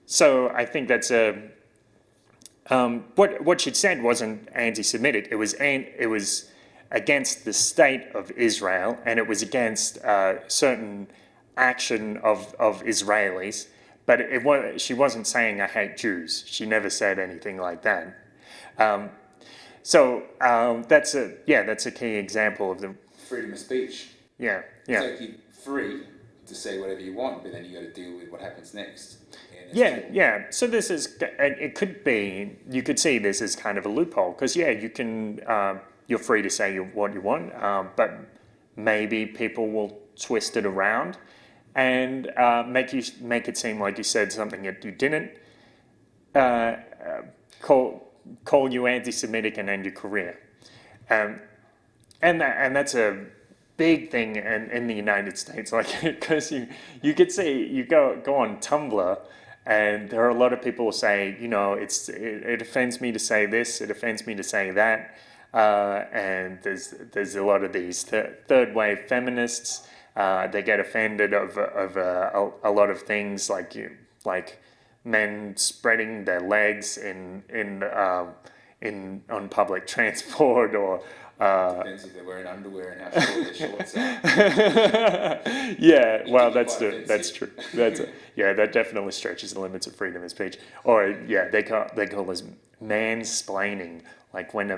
[SPEAKER 2] So I think that's what she'd said wasn't anti-Semitic. It was against the state of Israel, and it was against certain action of Israelis. But she wasn't saying I hate Jews. She never said anything like that. So that's a key example of the
[SPEAKER 1] freedom of speech.
[SPEAKER 2] Yeah.
[SPEAKER 1] It's like you're free to say whatever you want, but then you got to deal with what happens next.
[SPEAKER 2] Yeah. So this is, it could be, you could see this as kind of a loophole, because you can, you're free to say what you want, but maybe people will twist it around and make it seem like you said something that you didn't, call you anti-Semitic and end your career, and that's a big thing in the United States, like because you could see you go on Tumblr, and there are a lot of people who say, you know, it offends me to say this, it offends me to say that, and there's a lot of these third wave feminists. They get offended over a lot of things like men spreading their legs on public transport, or
[SPEAKER 1] Depends if they're wearing underwear and how short their shorts are.
[SPEAKER 2] yeah, well, that's true. That definitely stretches the limits of freedom of speech. Or they call this mansplaining. Like when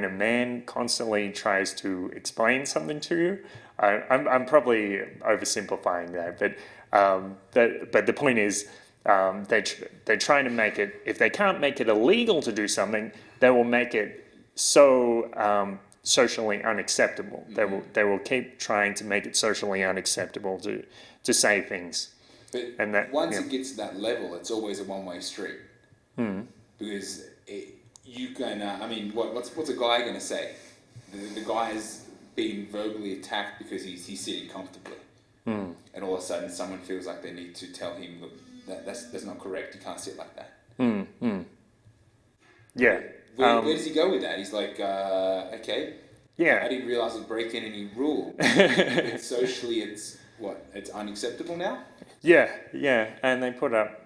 [SPEAKER 2] a man constantly tries to explain something to you. I'm probably oversimplifying that, but the point is, they're trying to make it. If they can't make it illegal to do something, they will make it so socially unacceptable. They will keep trying to make it socially unacceptable to say things.
[SPEAKER 1] But
[SPEAKER 2] and
[SPEAKER 1] once it gets to that level, it's always a one-way street. Because you can. I mean, what's a guy going to say? The guy is being verbally attacked because he's sitting comfortably, and all of a sudden someone feels like they need to tell him, look, that's not correct. You can't sit like that.
[SPEAKER 2] Yeah.
[SPEAKER 1] Where does he go with that? He's like, okay.
[SPEAKER 2] Yeah.
[SPEAKER 1] I didn't realize I was breaking any rule. Socially, it's unacceptable now.
[SPEAKER 2] Yeah, and they put up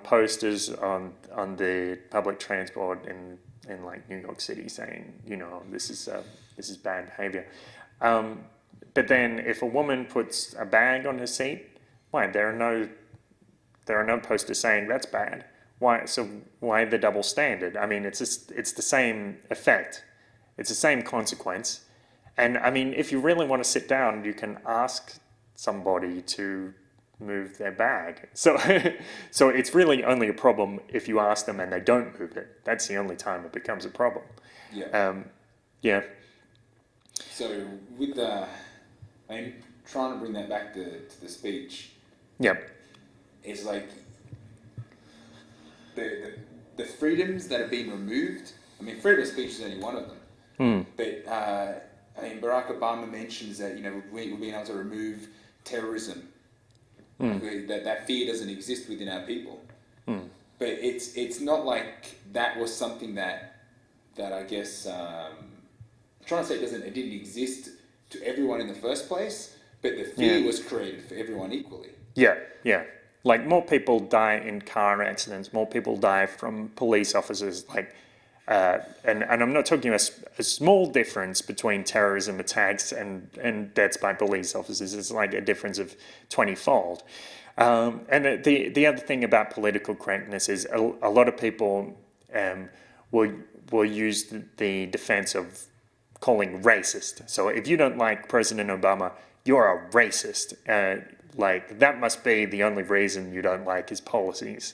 [SPEAKER 2] posters on the public transport in like New York City saying, you know, this is bad behavior. But then if a woman puts a bag on her seat, why there are no posters saying that's bad. Why the double standard? I mean, it's the same effect. It's the same consequence. And I mean, if you really want to sit down, you can ask somebody to move their bag. So it's really only a problem if you ask them and they don't move it. That's the only time it becomes a problem.
[SPEAKER 1] Yeah. So with trying to bring that back to the speech.
[SPEAKER 2] Yep.
[SPEAKER 1] It's like the freedoms that have been removed. I mean, freedom of speech is only one of them. But I mean, Barack Obama mentions that, you know, we're being able to remove terrorism. That fear doesn't exist within our people. But it's not like that was something that I guess I'm trying to say it didn't exist to everyone in the first place, but the fear was created for everyone equally. Yeah.
[SPEAKER 2] Like more people die in car accidents, more people die from police officers. Like, and I'm not talking a small difference between terrorism attacks and deaths by police officers. It's like a difference of 20-fold. And the other thing about political correctness is a lot of people will use the defense of calling racist. So if you don't like President Obama, you're a racist. Like that must be the only reason you don't like his policies.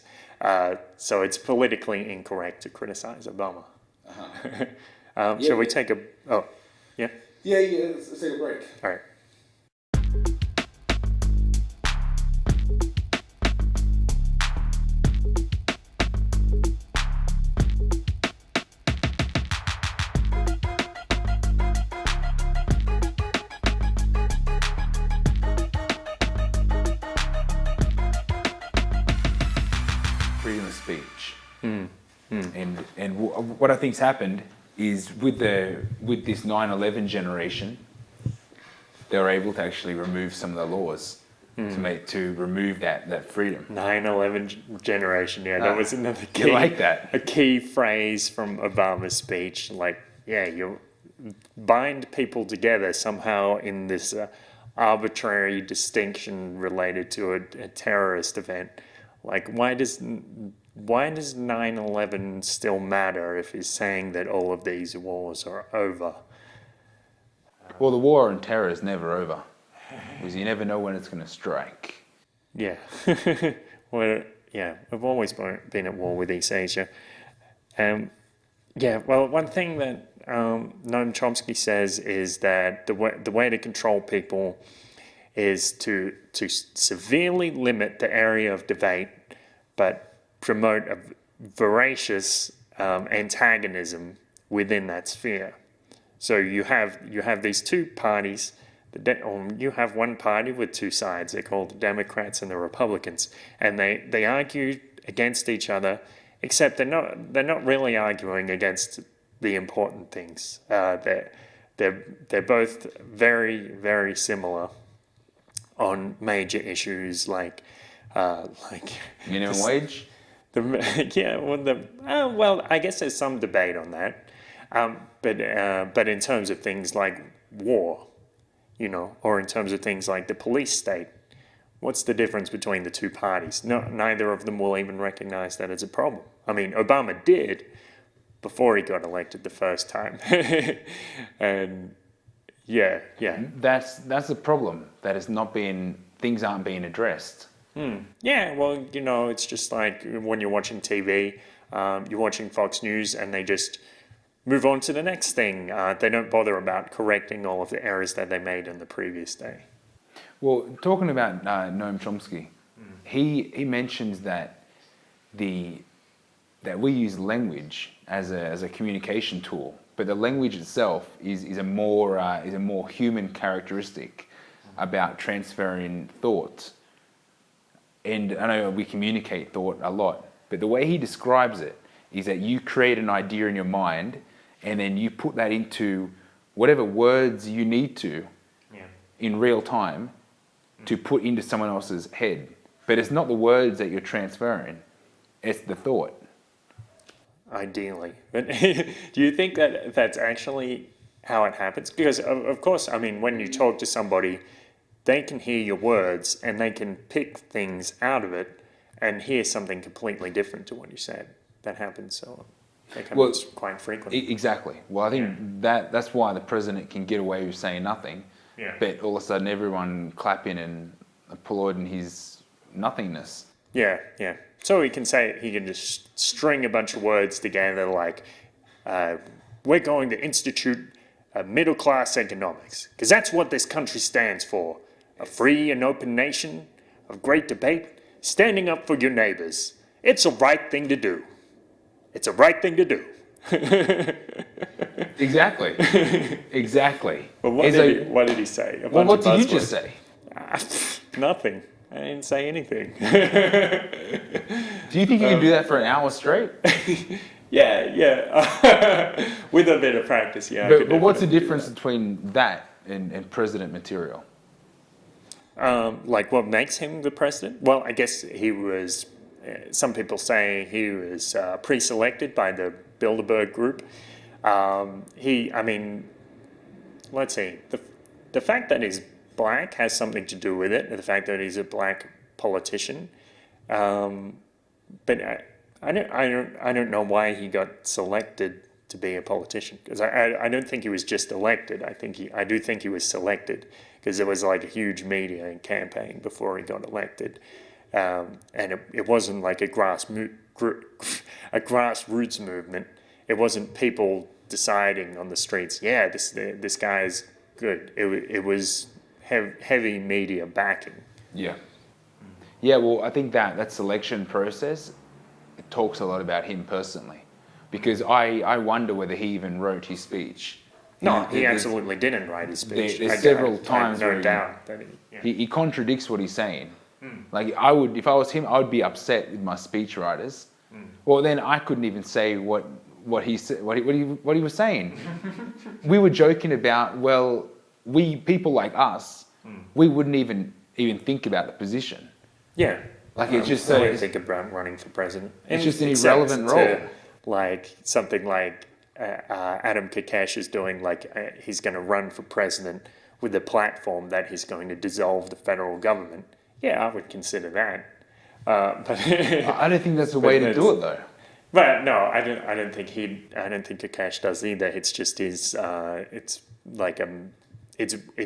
[SPEAKER 2] So it's politically incorrect to criticize Obama. Shall we take a... Oh, yeah?
[SPEAKER 1] Yeah, let's take a break.
[SPEAKER 2] All right.
[SPEAKER 1] Freedom of speech. And what I think's happened is with this 9/11 generation, they were able to actually remove some of the laws to remove that freedom.
[SPEAKER 2] 9/11 generation, that was another key.
[SPEAKER 1] You like that?
[SPEAKER 2] A key phrase from Obama's speech. Like, you bind people together somehow in this arbitrary distinction related to a terrorist event. Like, why does 9/11 still matter if he's saying that all of these wars are over?
[SPEAKER 1] Well, the war on terror is never over, because you never know when it's going to strike.
[SPEAKER 2] Yeah. Well, we've always been at war with East Asia. Well, one thing that Noam Chomsky says is that the way to control people is to severely limit the area of debate, but promote a voracious antagonism within that sphere. So you have these two parties. Or you have one party with two sides. They're called the Democrats and the Republicans, and they argue against each other. Except they're not really arguing against the important things. They're both very, very similar on major issues like
[SPEAKER 3] minimum wage.
[SPEAKER 2] Well, I guess there's some debate on that, but in terms of things like war, or in terms of things like the police state, what's the difference between the two parties? No, neither of them will even recognize that as a problem. I mean, Obama did before he got elected the first time, and yeah.
[SPEAKER 3] That's the problem. That things aren't being addressed.
[SPEAKER 2] Yeah, well, it's just like when you're watching TV, you're watching Fox News, and they just move on to the next thing. They don't bother about correcting all of the errors that they made in the previous day.
[SPEAKER 3] Well, talking about Noam Chomsky, he mentions that that we use language as a communication tool, but the language itself is a more human characteristic about transferring thought. And I know we communicate thought a lot, but the way he describes it is that you create an idea in your mind, and then you put that into whatever words you need to in real time to put into someone else's head. But it's not the words that you're transferring, it's the thought.
[SPEAKER 2] Ideally. But do you think that that's actually how it happens? Because, of course, I mean, when you talk to somebody, they can hear your words and they can pick things out of it and hear something completely different to what you said. That happens quite frequently.
[SPEAKER 3] Exactly. Well, I think that's why the president can get away with saying nothing, but all of a sudden everyone clapping and applauding his nothingness.
[SPEAKER 2] Yeah. So he can just string a bunch of words together like, we're going to institute middle-class economics, because that's what this country stands for. A free and open nation of great debate, standing up for your neighbors. It's a right thing to do. It's a right thing to do.
[SPEAKER 3] Exactly.
[SPEAKER 2] But what did he say?
[SPEAKER 3] What did you just say?
[SPEAKER 2] Nothing. I didn't say anything.
[SPEAKER 3] Do you think you can do that for an hour straight?
[SPEAKER 2] Yeah. With a bit of practice, yeah.
[SPEAKER 3] But what's the difference between that and president material?
[SPEAKER 2] Like what makes him the president? Well, I guess he was, some people say he was pre-selected by the Bilderberg group. Let's see, the fact that he's black has something to do with it, the fact that he's a black politician. But I don't know why he got selected to be a politician, because I don't think he was just elected. I do think he was selected, because there was like a huge media campaign before he got elected, and it wasn't like a grassroots movement. It wasn't people deciding on the streets, this guy is good. It was heavy media backing.
[SPEAKER 3] Yeah. Well, I think that selection process, it talks a lot about him personally, because I wonder whether he even wrote his speech.
[SPEAKER 2] No, he absolutely didn't write his speech.
[SPEAKER 3] There's several times
[SPEAKER 2] no doubt that
[SPEAKER 3] he contradicts what he's saying. Like if I was him, I would be upset with my speech writers. Well, then I couldn't even say what he said, what he was saying. We were joking about, well, people like us, we wouldn't even think about the position.
[SPEAKER 2] Yeah.
[SPEAKER 3] Like it's just
[SPEAKER 2] I don't think about running for president.
[SPEAKER 3] It's just an irrelevant role.
[SPEAKER 2] Like something like Adam Kakash is doing, like he's going to run for president with the platform that he's going to dissolve the federal government. Yeah, I would consider that. But
[SPEAKER 3] I don't think that's the way to do it, though.
[SPEAKER 2] But no, I don't think Kakash does either. It's just his. It's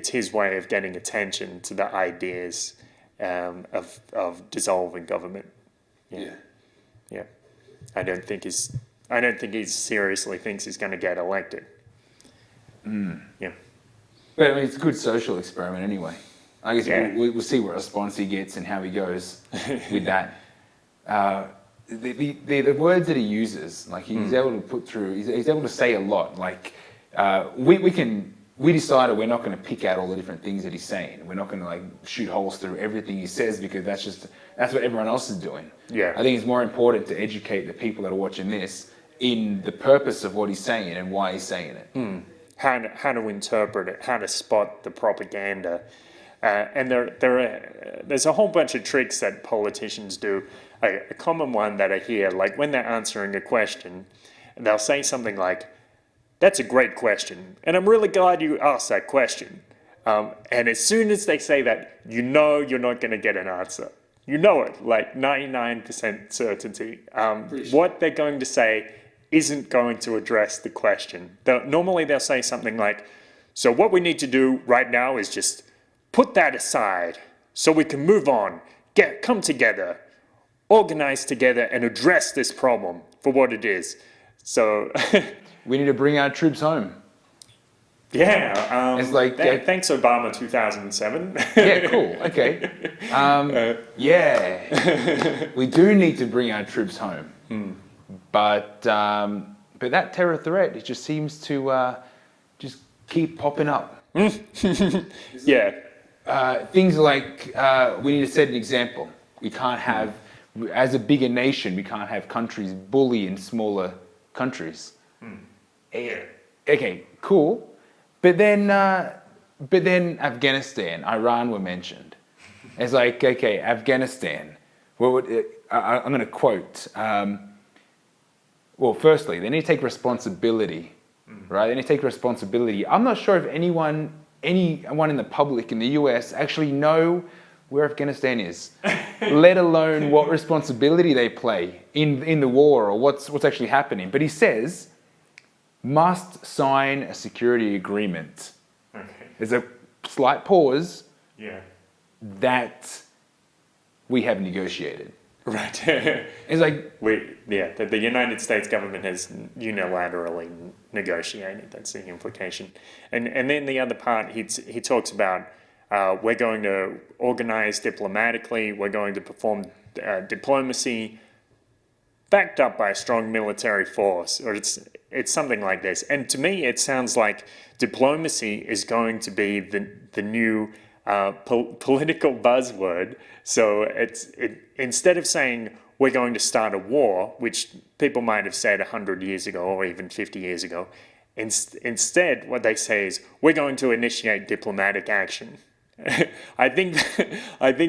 [SPEAKER 2] his way of getting attention to the ideas of dissolving government. Yeah. I don't think he seriously thinks he's going to get elected. Yeah.
[SPEAKER 3] But I mean, it's a good social experiment anyway. I guess we'll see what response he gets and how he goes with that. The words that he uses, like he's able to put through, he's able to say a lot. Like we decided we're not going to pick out all the different things that he's saying. We're not going to like shoot holes through everything he says because that's what everyone else is doing.
[SPEAKER 2] Yeah.
[SPEAKER 3] I think it's more important to educate the people that are watching this in the purpose of what he's saying and why he's saying it.
[SPEAKER 2] How to interpret it, how to spot the propaganda. And there's a whole bunch of tricks that politicians do. A common one that I hear, like when they're answering a question, they'll say something like, "That's a great question, and I'm really glad you asked that question." And as soon as they say that, you know you're not going to get an answer. You know it, like 99% certainty. What they're going to say isn't going to address the question. Normally they'll say something like, "So what we need to do right now is just put that aside so we can move on, come together, organize together and address this problem for what it is." So
[SPEAKER 3] We need to bring our troops home.
[SPEAKER 2] yeah,
[SPEAKER 3] It's like
[SPEAKER 2] thanks Obama 2007.
[SPEAKER 3] Yeah, cool. Okay. Yeah, we do need to bring our troops home, but that terror threat, it just seems to just keep popping up.
[SPEAKER 2] Yeah,
[SPEAKER 3] Things like we need to set an example. We can't have, as a bigger nation, we can't have countries bullying smaller countries. Okay, cool. But then Afghanistan, Iran were mentioned. It's like, okay, Afghanistan. Well, I'm going to quote. Well, firstly, they need to take responsibility, right? They need to take responsibility. I'm not sure if anyone in the public in the US actually know where Afghanistan is, let alone what responsibility they play in the war or what's actually happening. But he says, must sign a security agreement.
[SPEAKER 2] okay,
[SPEAKER 3] There's a slight pause
[SPEAKER 2] yeah,
[SPEAKER 3] that we have negotiated.
[SPEAKER 2] right.
[SPEAKER 3] It's like,
[SPEAKER 2] The United States government has unilaterally negotiated. That's the implication. And then the other part, he talks about we're going to organize diplomatically. We're going to perform diplomacy backed up by a strong military force, or it's something like this. And to me, it sounds like diplomacy is going to be the new political buzzword. So instead of saying we're going to start a war, which people might have said 100 years ago or even 50 years ago, instead what they say is we're going to initiate diplomatic action. I think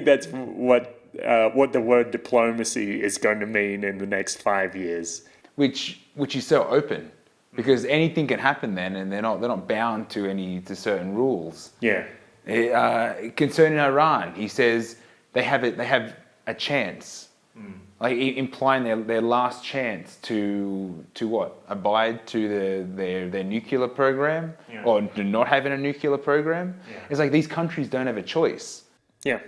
[SPEAKER 2] that's what the word diplomacy is going to mean in the next 5 years.
[SPEAKER 3] which is so open, because anything can happen then, and they're not bound to certain rules.
[SPEAKER 2] Yeah.
[SPEAKER 3] Concerning Iran, he says they have a chance, like implying their last chance to what, abide to their nuclear program, or to not having a nuclear program. It's like these countries don't have a choice.
[SPEAKER 2] Yeah.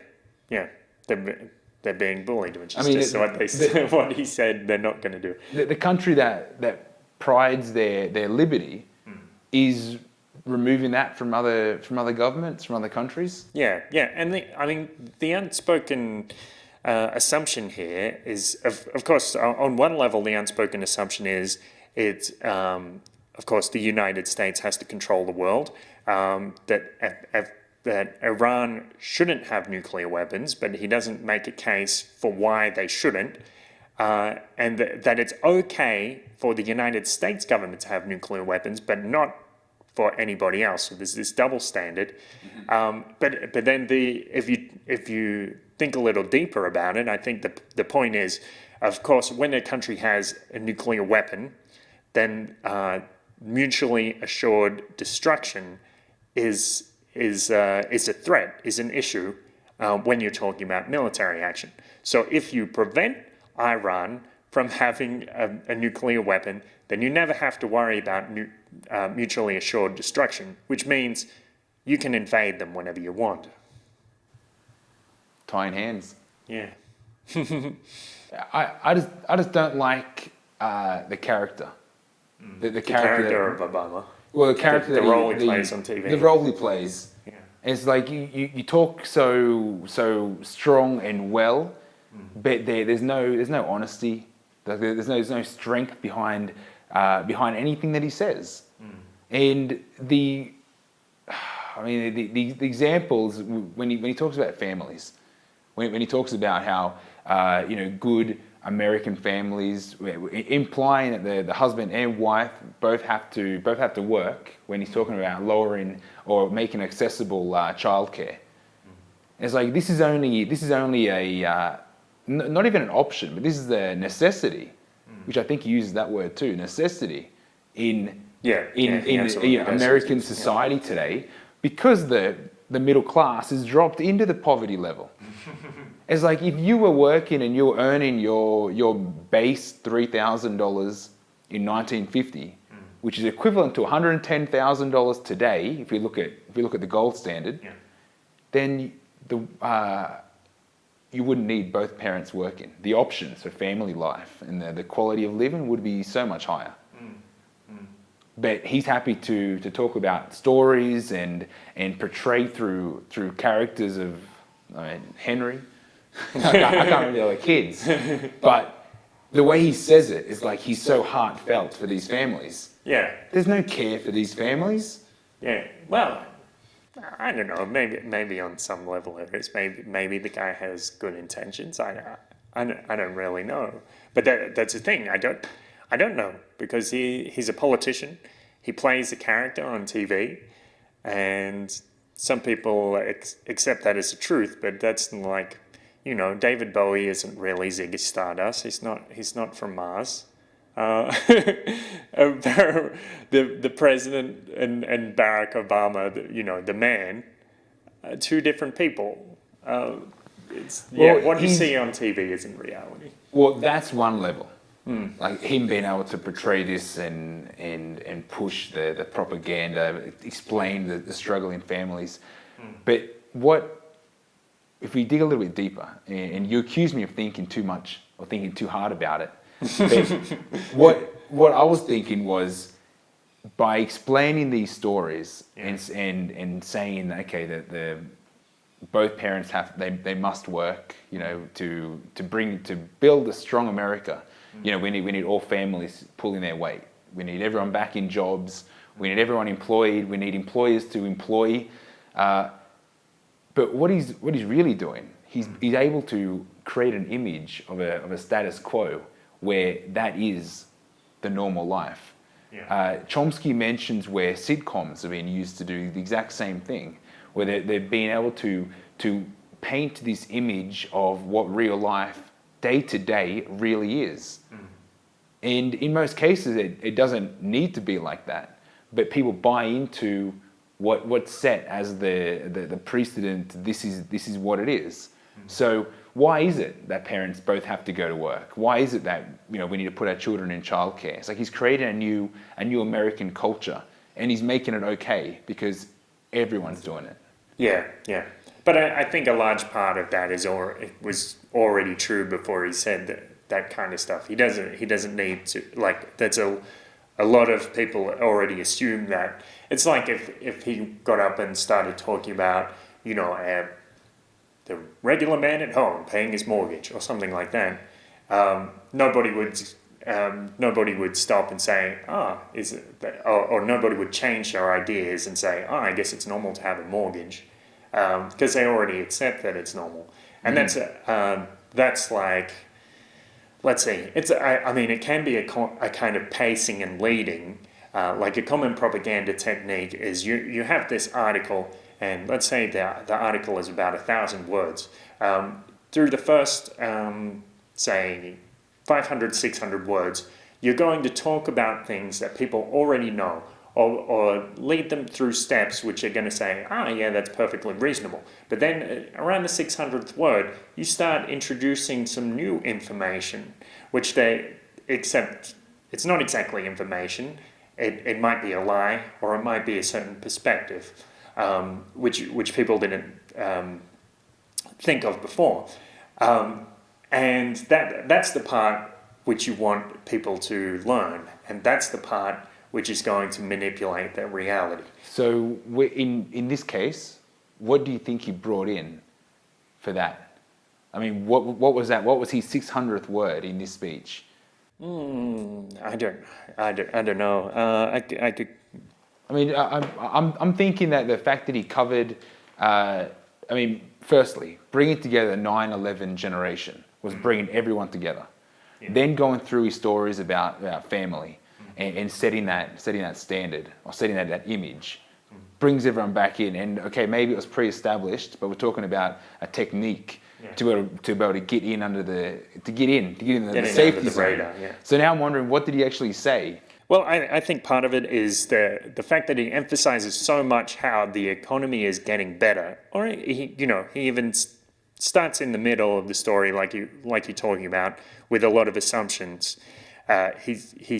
[SPEAKER 2] They're being bullied, which is just what he said they're not going to do.
[SPEAKER 3] The country that prides their liberty is removing that from other governments, from other countries.
[SPEAKER 2] Yeah, and the unspoken assumption here is, of course, on one level, the unspoken assumption is of course, the United States has to control the world, that Iran shouldn't have nuclear weapons, but he doesn't make a case for why they shouldn't, and that it's okay for the United States government to have nuclear weapons, but not for anybody else. So there's this double standard. But then if you think a little deeper about it, I think the point is, of course, when a country has a nuclear weapon, then mutually assured destruction is a threat, is an issue when you're talking about military action. So if you prevent Iran from having a nuclear weapon, then you never have to worry about mutually assured destruction, which means you can invade them whenever you want.
[SPEAKER 3] Tying hands.
[SPEAKER 2] Yeah.
[SPEAKER 3] I just don't like the character. The
[SPEAKER 2] character of Obama.
[SPEAKER 3] Well, the character,
[SPEAKER 2] the role he plays on TV.
[SPEAKER 3] The role he plays.
[SPEAKER 2] Yeah.
[SPEAKER 3] It's like you talk so strong and well, but there's no honesty. There's no strength behind anything that he says. And the examples when he talks about families, when he talks about how good American families, implying that the husband and wife both have to work, when he's talking about lowering or making accessible childcare. It's like this is only a not even an option, but this is a necessity, which I think he uses that word too, necessity in American society today, because the middle class has dropped into the poverty level. It's like if you were working and you were earning your base $3,000 in 1950, which is equivalent to $110,000 today, if you look at the gold standard, then you wouldn't need both parents working. The options for family life and the quality of living would be so much higher. But he's happy to talk about stories and portray through characters of Henry. I can't remember the other kids, but the way he says it is like he's so heartfelt for these families.
[SPEAKER 2] Yeah.
[SPEAKER 3] There's no care for these families.
[SPEAKER 2] Yeah. Well, I don't know. Maybe on some level it is. Maybe the guy has good intentions. I don't really know. But that's the thing. I don't know, because he's a politician. He plays a character on TV, and some people accept that as the truth. But that's like, David Bowie isn't really Ziggy Stardust. He's not from Mars. The president and Barack Obama, the man, two different people. What you see on TV isn't reality.
[SPEAKER 3] Well, that's one level. Like him being able to portray this and push the propaganda, explain the struggling families. But if we dig a little bit deeper, and you accuse me of thinking too much or thinking too hard about it, but what I was thinking was, by explaining these stories and saying, okay, that both parents they must work, to build a strong America. We need all families pulling their weight. We need everyone back in jobs. We need everyone employed. We need employers to employ. But what he's really doing, he's able to create an image of a status quo where that is the normal life. Chomsky mentions where sitcoms have been used to do the exact same thing, where they've been able to paint this image of what real life, day to day, really is. And in most cases, it doesn't need to be like that, but people buy into what's set as the precedent. This is what it is. So why is it that parents both have to go to work? Why is it that we need to put our children in childcare? It's like he's creating a new American culture, and he's making it okay because everyone's doing it.
[SPEAKER 2] Yeah. But I think a large part of that was already true before he said that kind of stuff. He doesn't need to, like, that's a lot of people already assume that. It's like if he got up and started talking about, the regular man at home paying his mortgage or something like that, nobody would stop and say, is it that, or nobody would change their ideas and say, I guess it's normal to have a mortgage, because they already accept that it's normal. And that's like, let's see, it can be a kind of pacing and leading. Like a common propaganda technique is you have this article, and let's say the article is about 1,000 words. Through the first, say, 500, 600 words, you're going to talk about things that people already know, or lead them through steps which are going to say, yeah, that's perfectly reasonable. But then around the 600th word, you start introducing some new information, which they accept. It's not exactly information. It might be a lie, or it might be a certain perspective, which people didn't think of before. And that's the part which you want people to learn, and that's the part which is going to manipulate their reality.
[SPEAKER 3] So in this case, what do you think he brought in for that? I mean, what was that? What was his 600th word in this speech?
[SPEAKER 2] I don't know.
[SPEAKER 3] I mean, I'm thinking that the fact that he covered, firstly, bringing together the 9/11 generation was bringing everyone together. Yeah. Then going through his stories about family and setting that standard or setting that image brings everyone back in. And okay, maybe it was pre-established, but we're talking about a technique to be able to get in under the safety zone.
[SPEAKER 2] Radar, yeah.
[SPEAKER 3] So now I'm wondering, what did he actually say?
[SPEAKER 2] Well, I think part of it is the fact that he emphasizes so much how the economy is getting better, or he even starts in the middle of the story, like you're talking about, with a lot of assumptions. He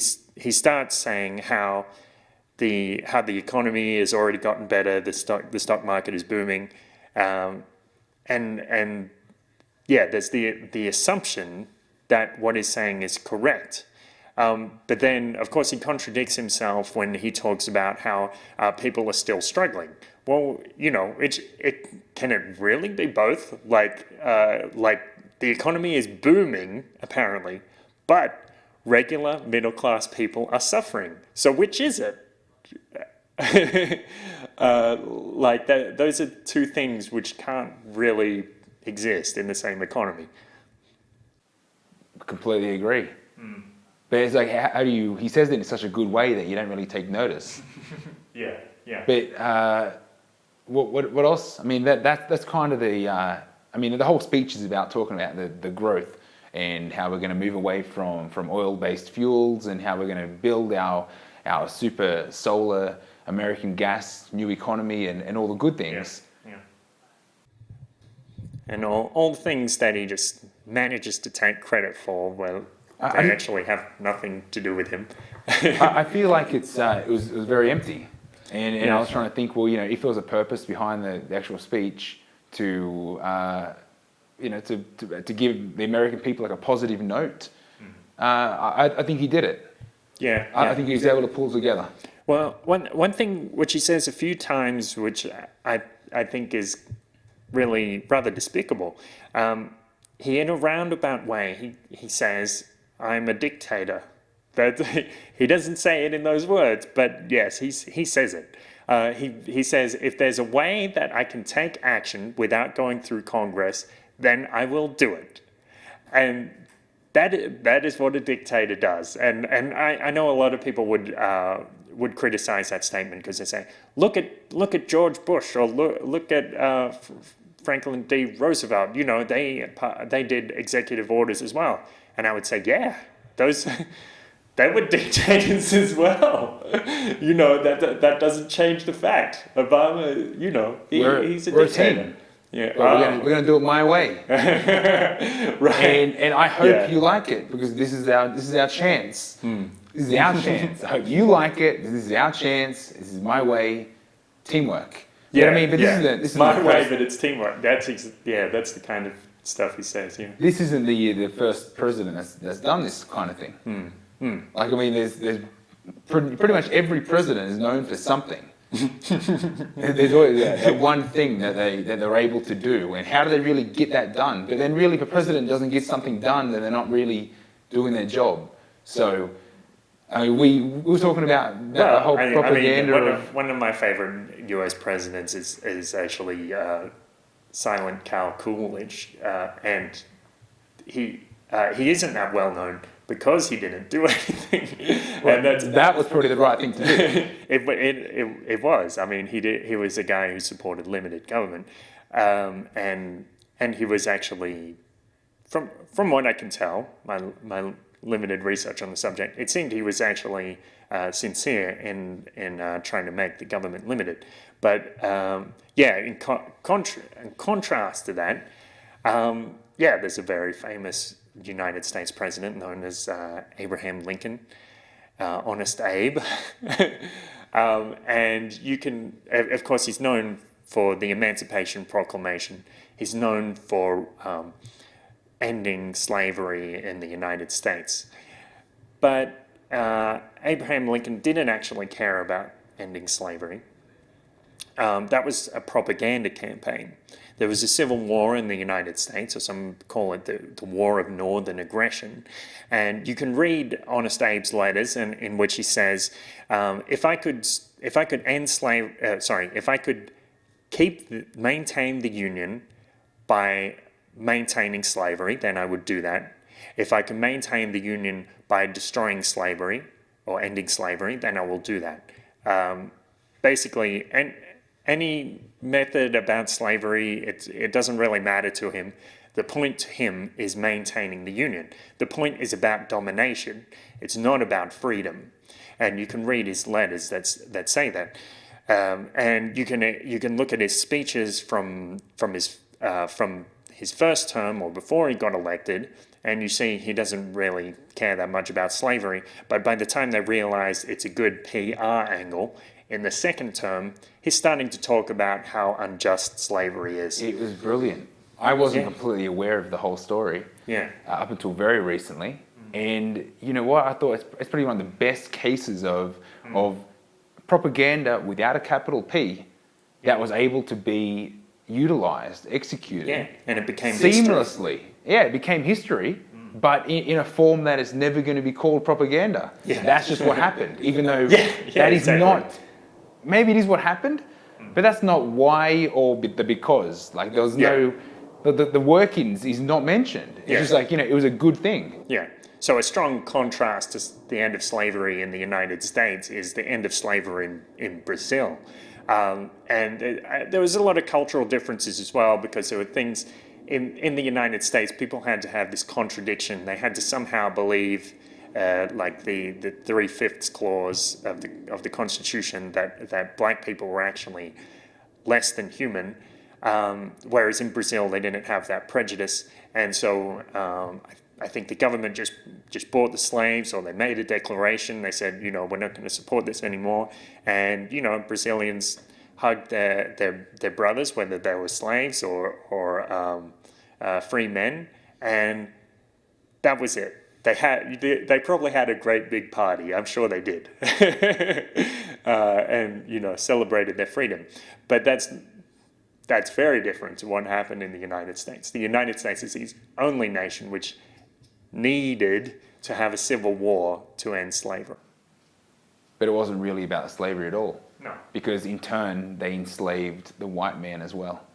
[SPEAKER 2] starts saying how the economy has already gotten better, the stock market is booming, and there's the assumption that what he's saying is correct. But then, of course, he contradicts himself when he talks about how people are still struggling. Well, can it really be both? Like the economy is booming, apparently, but regular middle-class people are suffering. So which is it? Those are two things which can't really exist in the same economy.
[SPEAKER 3] Completely agree. But it's like, how do you? He says it in such a good way that you don't really take notice.
[SPEAKER 2] Yeah.
[SPEAKER 3] But what else? I mean, that's kind of the. The whole speech is about talking about the growth and how we're going to move away from oil-based fuels and how we're going to build our super solar American gas new economy and all the good things.
[SPEAKER 2] Yeah. And all the things that he just manages to take credit for, well, they actually have nothing to do with him.
[SPEAKER 3] I feel like it was very empty, and I was trying to think, well, if there was a purpose behind the actual speech to give the American people like a positive note, I think he did it.
[SPEAKER 2] Yeah.
[SPEAKER 3] I think he was able to pull together.
[SPEAKER 2] Well, one thing which he says a few times, which I think is really rather despicable, he in a roundabout way he says, "I'm a dictator." He doesn't say it in those words, but yes, he says it. He says, if there's a way that I can take action without going through Congress, then I will do it. And that is what a dictator does. And I know a lot of people would criticize that statement because they say, look at George Bush, or look at Franklin D. Roosevelt. They did executive orders as well. And I would say, yeah, those. They were dictators as well. That doesn't change the fact. Obama, he's a dictator. Yeah,
[SPEAKER 3] we're gonna do it my way.
[SPEAKER 2] Right.
[SPEAKER 3] And I hope you like it, because this is our chance. This is our chance. I hope you like it. This is our chance. This is my way. Teamwork.
[SPEAKER 2] Yeah,
[SPEAKER 3] but this is
[SPEAKER 2] my way, but it's teamwork. That's the kind of stuff he says. Yeah.
[SPEAKER 3] This isn't the first president that's done this kind of thing. There's pretty much every president is known for something. There's always that one thing that they're able to do, and how do they really get that done? But then really, if a president doesn't get something done, then they're not really doing their job. So, we were talking about the whole propaganda.
[SPEAKER 2] One of my favorite U.S. presidents is actually Silent Cal Coolidge, and he isn't that well known because he didn't do anything.
[SPEAKER 3] Well, and that was probably the right thing to do.
[SPEAKER 2] It was. I mean, he was a guy who supported limited government, and he was actually, from what I can tell, my limited research on the subject, it seemed he was actually sincere in trying to make the government limited. But in contrast to that, there's a very famous United States president known as Abraham Lincoln, Honest Abe. And you can, of course, he's known for the Emancipation Proclamation. He's known for ending slavery in the United States. But Abraham Lincoln didn't actually care about ending slavery. That was a propaganda campaign. There was a civil war in the United States, or some call it the War of Northern Aggression. And you can read Honest Abe's letters in which he says, if I could if I could if I could maintain the Union by maintaining slavery, then I would do that. If I can maintain the Union by destroying slavery or ending slavery, then I will do that. Basically, any method about slavery, it doesn't really matter to him. The point to him is maintaining the Union. The point is about domination. It's not about freedom. And you can read his letters that say that. And you can look at his speeches from his first term or before he got elected, and you see he doesn't really care that much about slavery. But by the time they realize it's a good PR angle, in the second term, he's starting to talk about how unjust slavery is.
[SPEAKER 3] It was brilliant. I wasn't completely aware of the whole story up until very recently. And you know what? I thought it's probably one of the best cases of propaganda without a capital P that was able to be utilized, executed.
[SPEAKER 2] Yeah, and it became
[SPEAKER 3] seamlessly.
[SPEAKER 2] history.
[SPEAKER 3] Yeah, it became history, but in a form that is never going to be called propaganda. Yeah. That's just what happened, even though that is not... Maybe it is what happened, but that's not why or the because. Like, there was no... The workings is not mentioned. It's just like, it was a good thing.
[SPEAKER 2] Yeah. So a strong contrast to the end of slavery in the United States is the end of slavery in Brazil. There was a lot of cultural differences as well, because there were things in the United States, people had to have this contradiction. They had to somehow believe, like the 3/5 clause of the Constitution, that black people were actually less than human, whereas in Brazil they didn't have that prejudice, and so I think the government just bought the slaves, or they made a declaration. They said, we're not going to support this anymore, and Brazilians hugged their brothers, whether they were slaves or free men, and that was it. They probably had a great big party. I'm sure they did, and celebrated their freedom. But that's very different to what happened in the United States. The United States is the only nation which needed to have a civil war to end slavery.
[SPEAKER 3] But it wasn't really about slavery at all.
[SPEAKER 2] No.
[SPEAKER 3] Because in turn, they enslaved the white man as well.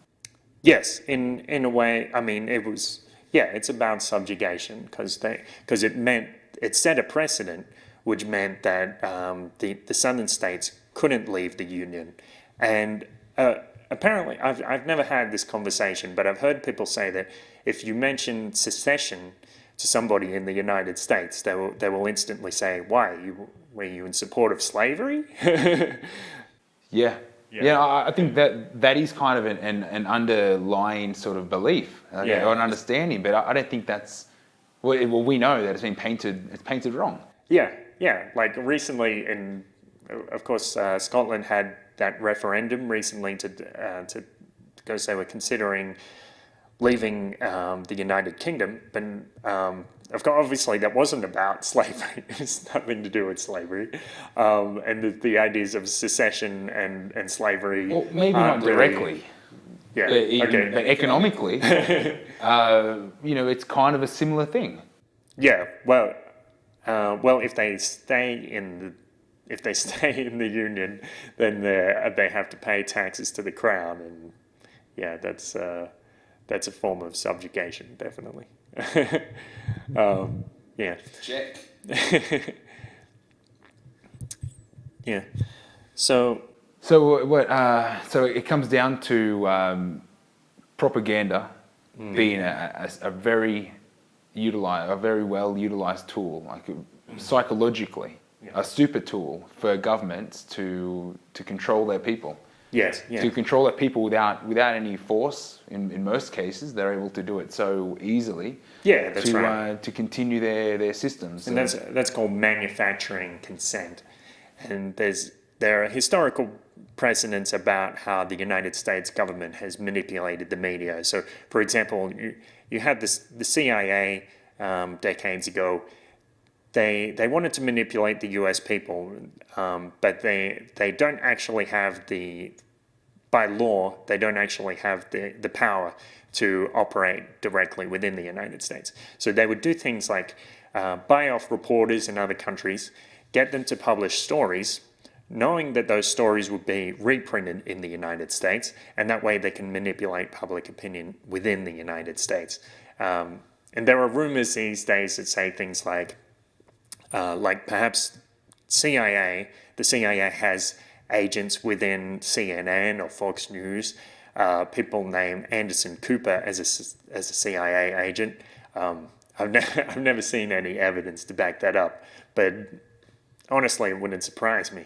[SPEAKER 2] Yes, in a way. I mean, it was, it's about subjugation, because it set a precedent, which meant that the southern states couldn't leave the Union. And apparently, I've never had this conversation, but I've heard people say that if you mention secession to somebody in the United States, they will instantly say, "Why? Were you in support of slavery?"
[SPEAKER 3] I think that is kind of an underlying sort of belief or an understanding, but I don't think that's... Well, we know that it's painted wrong.
[SPEAKER 2] Yeah. Like recently, of course, Scotland had that referendum recently because they were considering leaving the United Kingdom, but obviously that wasn't about slavery. It has nothing to do with slavery, and the ideas of secession and slavery.
[SPEAKER 3] Well, maybe not directly. But economically, it's kind of a similar thing.
[SPEAKER 2] Yeah. Well, if they stay in the Union, then they have to pay taxes to the Crown, and that's a form of subjugation, definitely.
[SPEAKER 3] Check. So what? So it comes down to propaganda being a very well utilized tool, like psychologically, a super tool for governments to control their people.
[SPEAKER 2] Yes.
[SPEAKER 3] To control their people without any force. In most cases, they're able to do it so easily.
[SPEAKER 2] Yeah, that's right.
[SPEAKER 3] To continue their systems.
[SPEAKER 2] And that's called manufacturing consent. And there are historical precedents about how the United States government has manipulated the media. So, for example, you had the CIA decades ago. They wanted to manipulate the U.S. people, but they don't actually have by law, they don't actually have the power to operate directly within the United States. So they would do things like buy off reporters in other countries, get them to publish stories knowing that those stories would be reprinted in the United States, and that way they can manipulate public opinion within the United States. And there are rumors these days that say things like perhaps the CIA has agents within CNN or Fox News, people named Anderson Cooper as a CIA agent. I've never seen any evidence to back that up, but honestly, it wouldn't surprise me.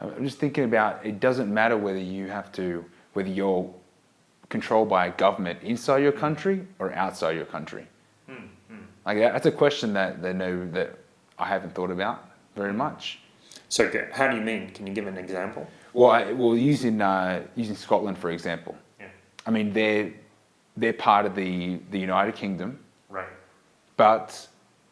[SPEAKER 3] I'm just thinking about, it doesn't matter whether you're controlled by a government inside your country or outside your country. Like that's a question that I haven't thought about very much.
[SPEAKER 2] So how do you mean? Can you give an example?
[SPEAKER 3] Well, using Scotland for example.
[SPEAKER 2] Yeah.
[SPEAKER 3] I mean, they're part of the United Kingdom.
[SPEAKER 2] Right.
[SPEAKER 3] But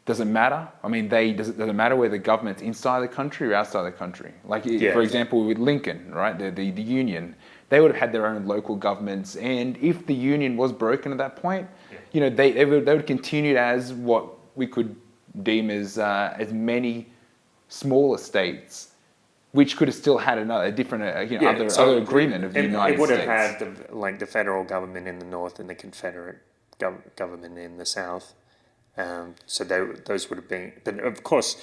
[SPEAKER 3] does it matter? I mean, does it matter whether the government's inside the country or outside the country? Like, for example, with Lincoln, right, the Union, they would have had their own local governments, and if the Union was broken at that point, they would continue as what we could deem as many smaller states, which could have still had a different other agreement of the United States.
[SPEAKER 2] It would have had the federal government in the north and the Confederate government in the south. So those would have been, but of course,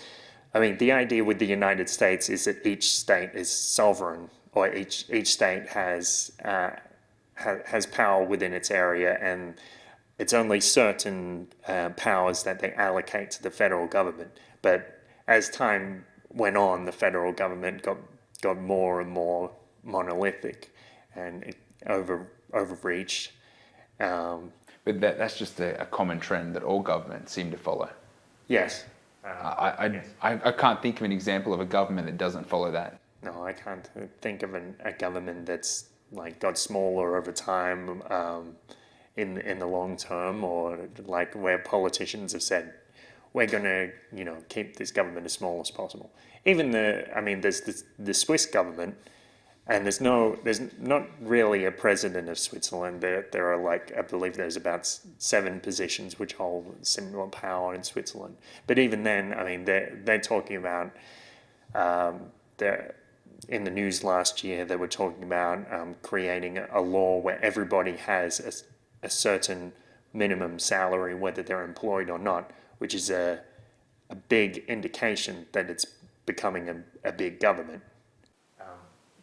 [SPEAKER 2] I mean, the idea with the United States is that each state is sovereign, or each state has power within its area, and it's only certain powers that they allocate to the federal government. But as time went on, the federal government got more and more monolithic, and it overreached.
[SPEAKER 3] But that's just a common trend that all governments seem to follow.
[SPEAKER 2] Yes.
[SPEAKER 3] I can't think of an example of a government that doesn't follow that.
[SPEAKER 2] No, I can't think of a government that's got smaller over time in the long term, or like where politicians have said, we're going to keep this government as small as possible. Even there's the Swiss government. And there's not really a president of Switzerland. There are I believe there's about 7 positions which hold similar power in Switzerland. But even then, I mean, they're talking about, in the news last year, they were talking about creating a law where everybody has a certain minimum salary, whether they're employed or not, which is a big indication that it's becoming a big government.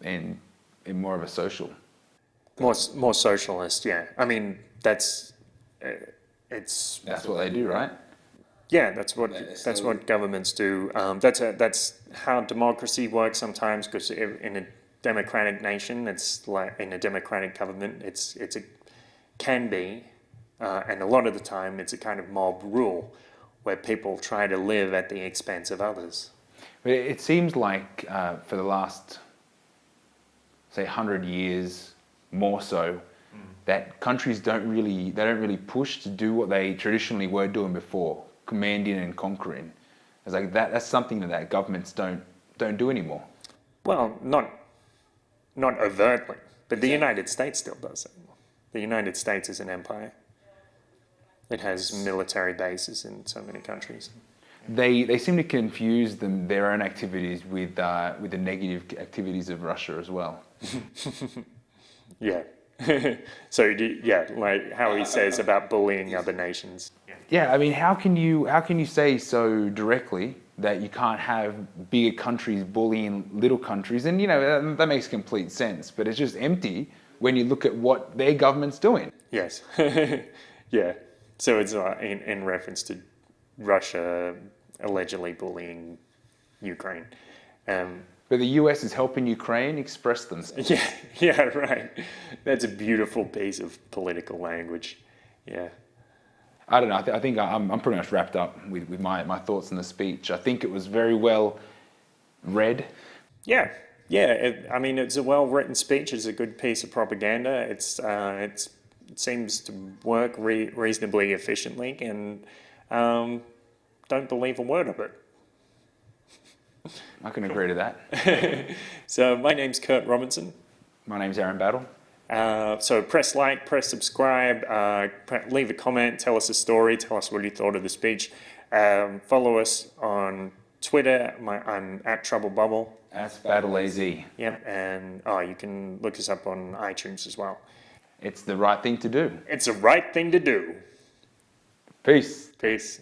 [SPEAKER 3] And more of a social,
[SPEAKER 2] more socialist, yeah. I mean, that's
[SPEAKER 3] what they do, right?
[SPEAKER 2] Yeah, that's what governments do. That's how democracy works sometimes. Because in a democratic nation, it's like in a democratic government, it can be, and a lot of the time, it's a kind of mob rule where people try to live at the expense of others.
[SPEAKER 3] But it seems like for the last, say, 100 years more so, that countries don't really push to do what they traditionally were doing before, commanding and conquering. It's like that's something that governments don't do anymore.
[SPEAKER 2] Well, not overtly, but the United States still does it. The United States is an empire. It has military bases in so many countries.
[SPEAKER 3] They seem to confuse their own activities with the negative activities of Russia as well.
[SPEAKER 2] Yeah. So like how he says about bullying other nations.
[SPEAKER 3] Yeah, I mean, how can you say so directly that you can't have bigger countries bullying little countries? And that makes complete sense, but it's just empty when you look at what their government's doing.
[SPEAKER 2] Yes. Yeah. So it's in reference to Russia allegedly bullying Ukraine.
[SPEAKER 3] But the US is helping Ukraine express themselves.
[SPEAKER 2] Yeah, right. That's a beautiful piece of political language. Yeah.
[SPEAKER 3] I don't know. I think I'm pretty much wrapped up with my thoughts on the speech. I think it was very well read.
[SPEAKER 2] Yeah. I mean, it's a well-written speech. It's a good piece of propaganda. It seems to work reasonably efficiently, and don't believe a word of it.
[SPEAKER 3] I can agree to that.
[SPEAKER 2] So my name's Kurt Robinson.
[SPEAKER 3] My name's Aaron Battle.
[SPEAKER 2] So press like, press subscribe, leave a comment, tell us a story, tell us what you thought of the speech. Follow us on Twitter. I'm at Trouble Bubble.
[SPEAKER 3] That's Battle AZ.
[SPEAKER 2] Yep, and you can look us up on iTunes as well.
[SPEAKER 3] It's the right thing to do.
[SPEAKER 2] It's the right thing to do.
[SPEAKER 3] Peace.
[SPEAKER 2] Peace.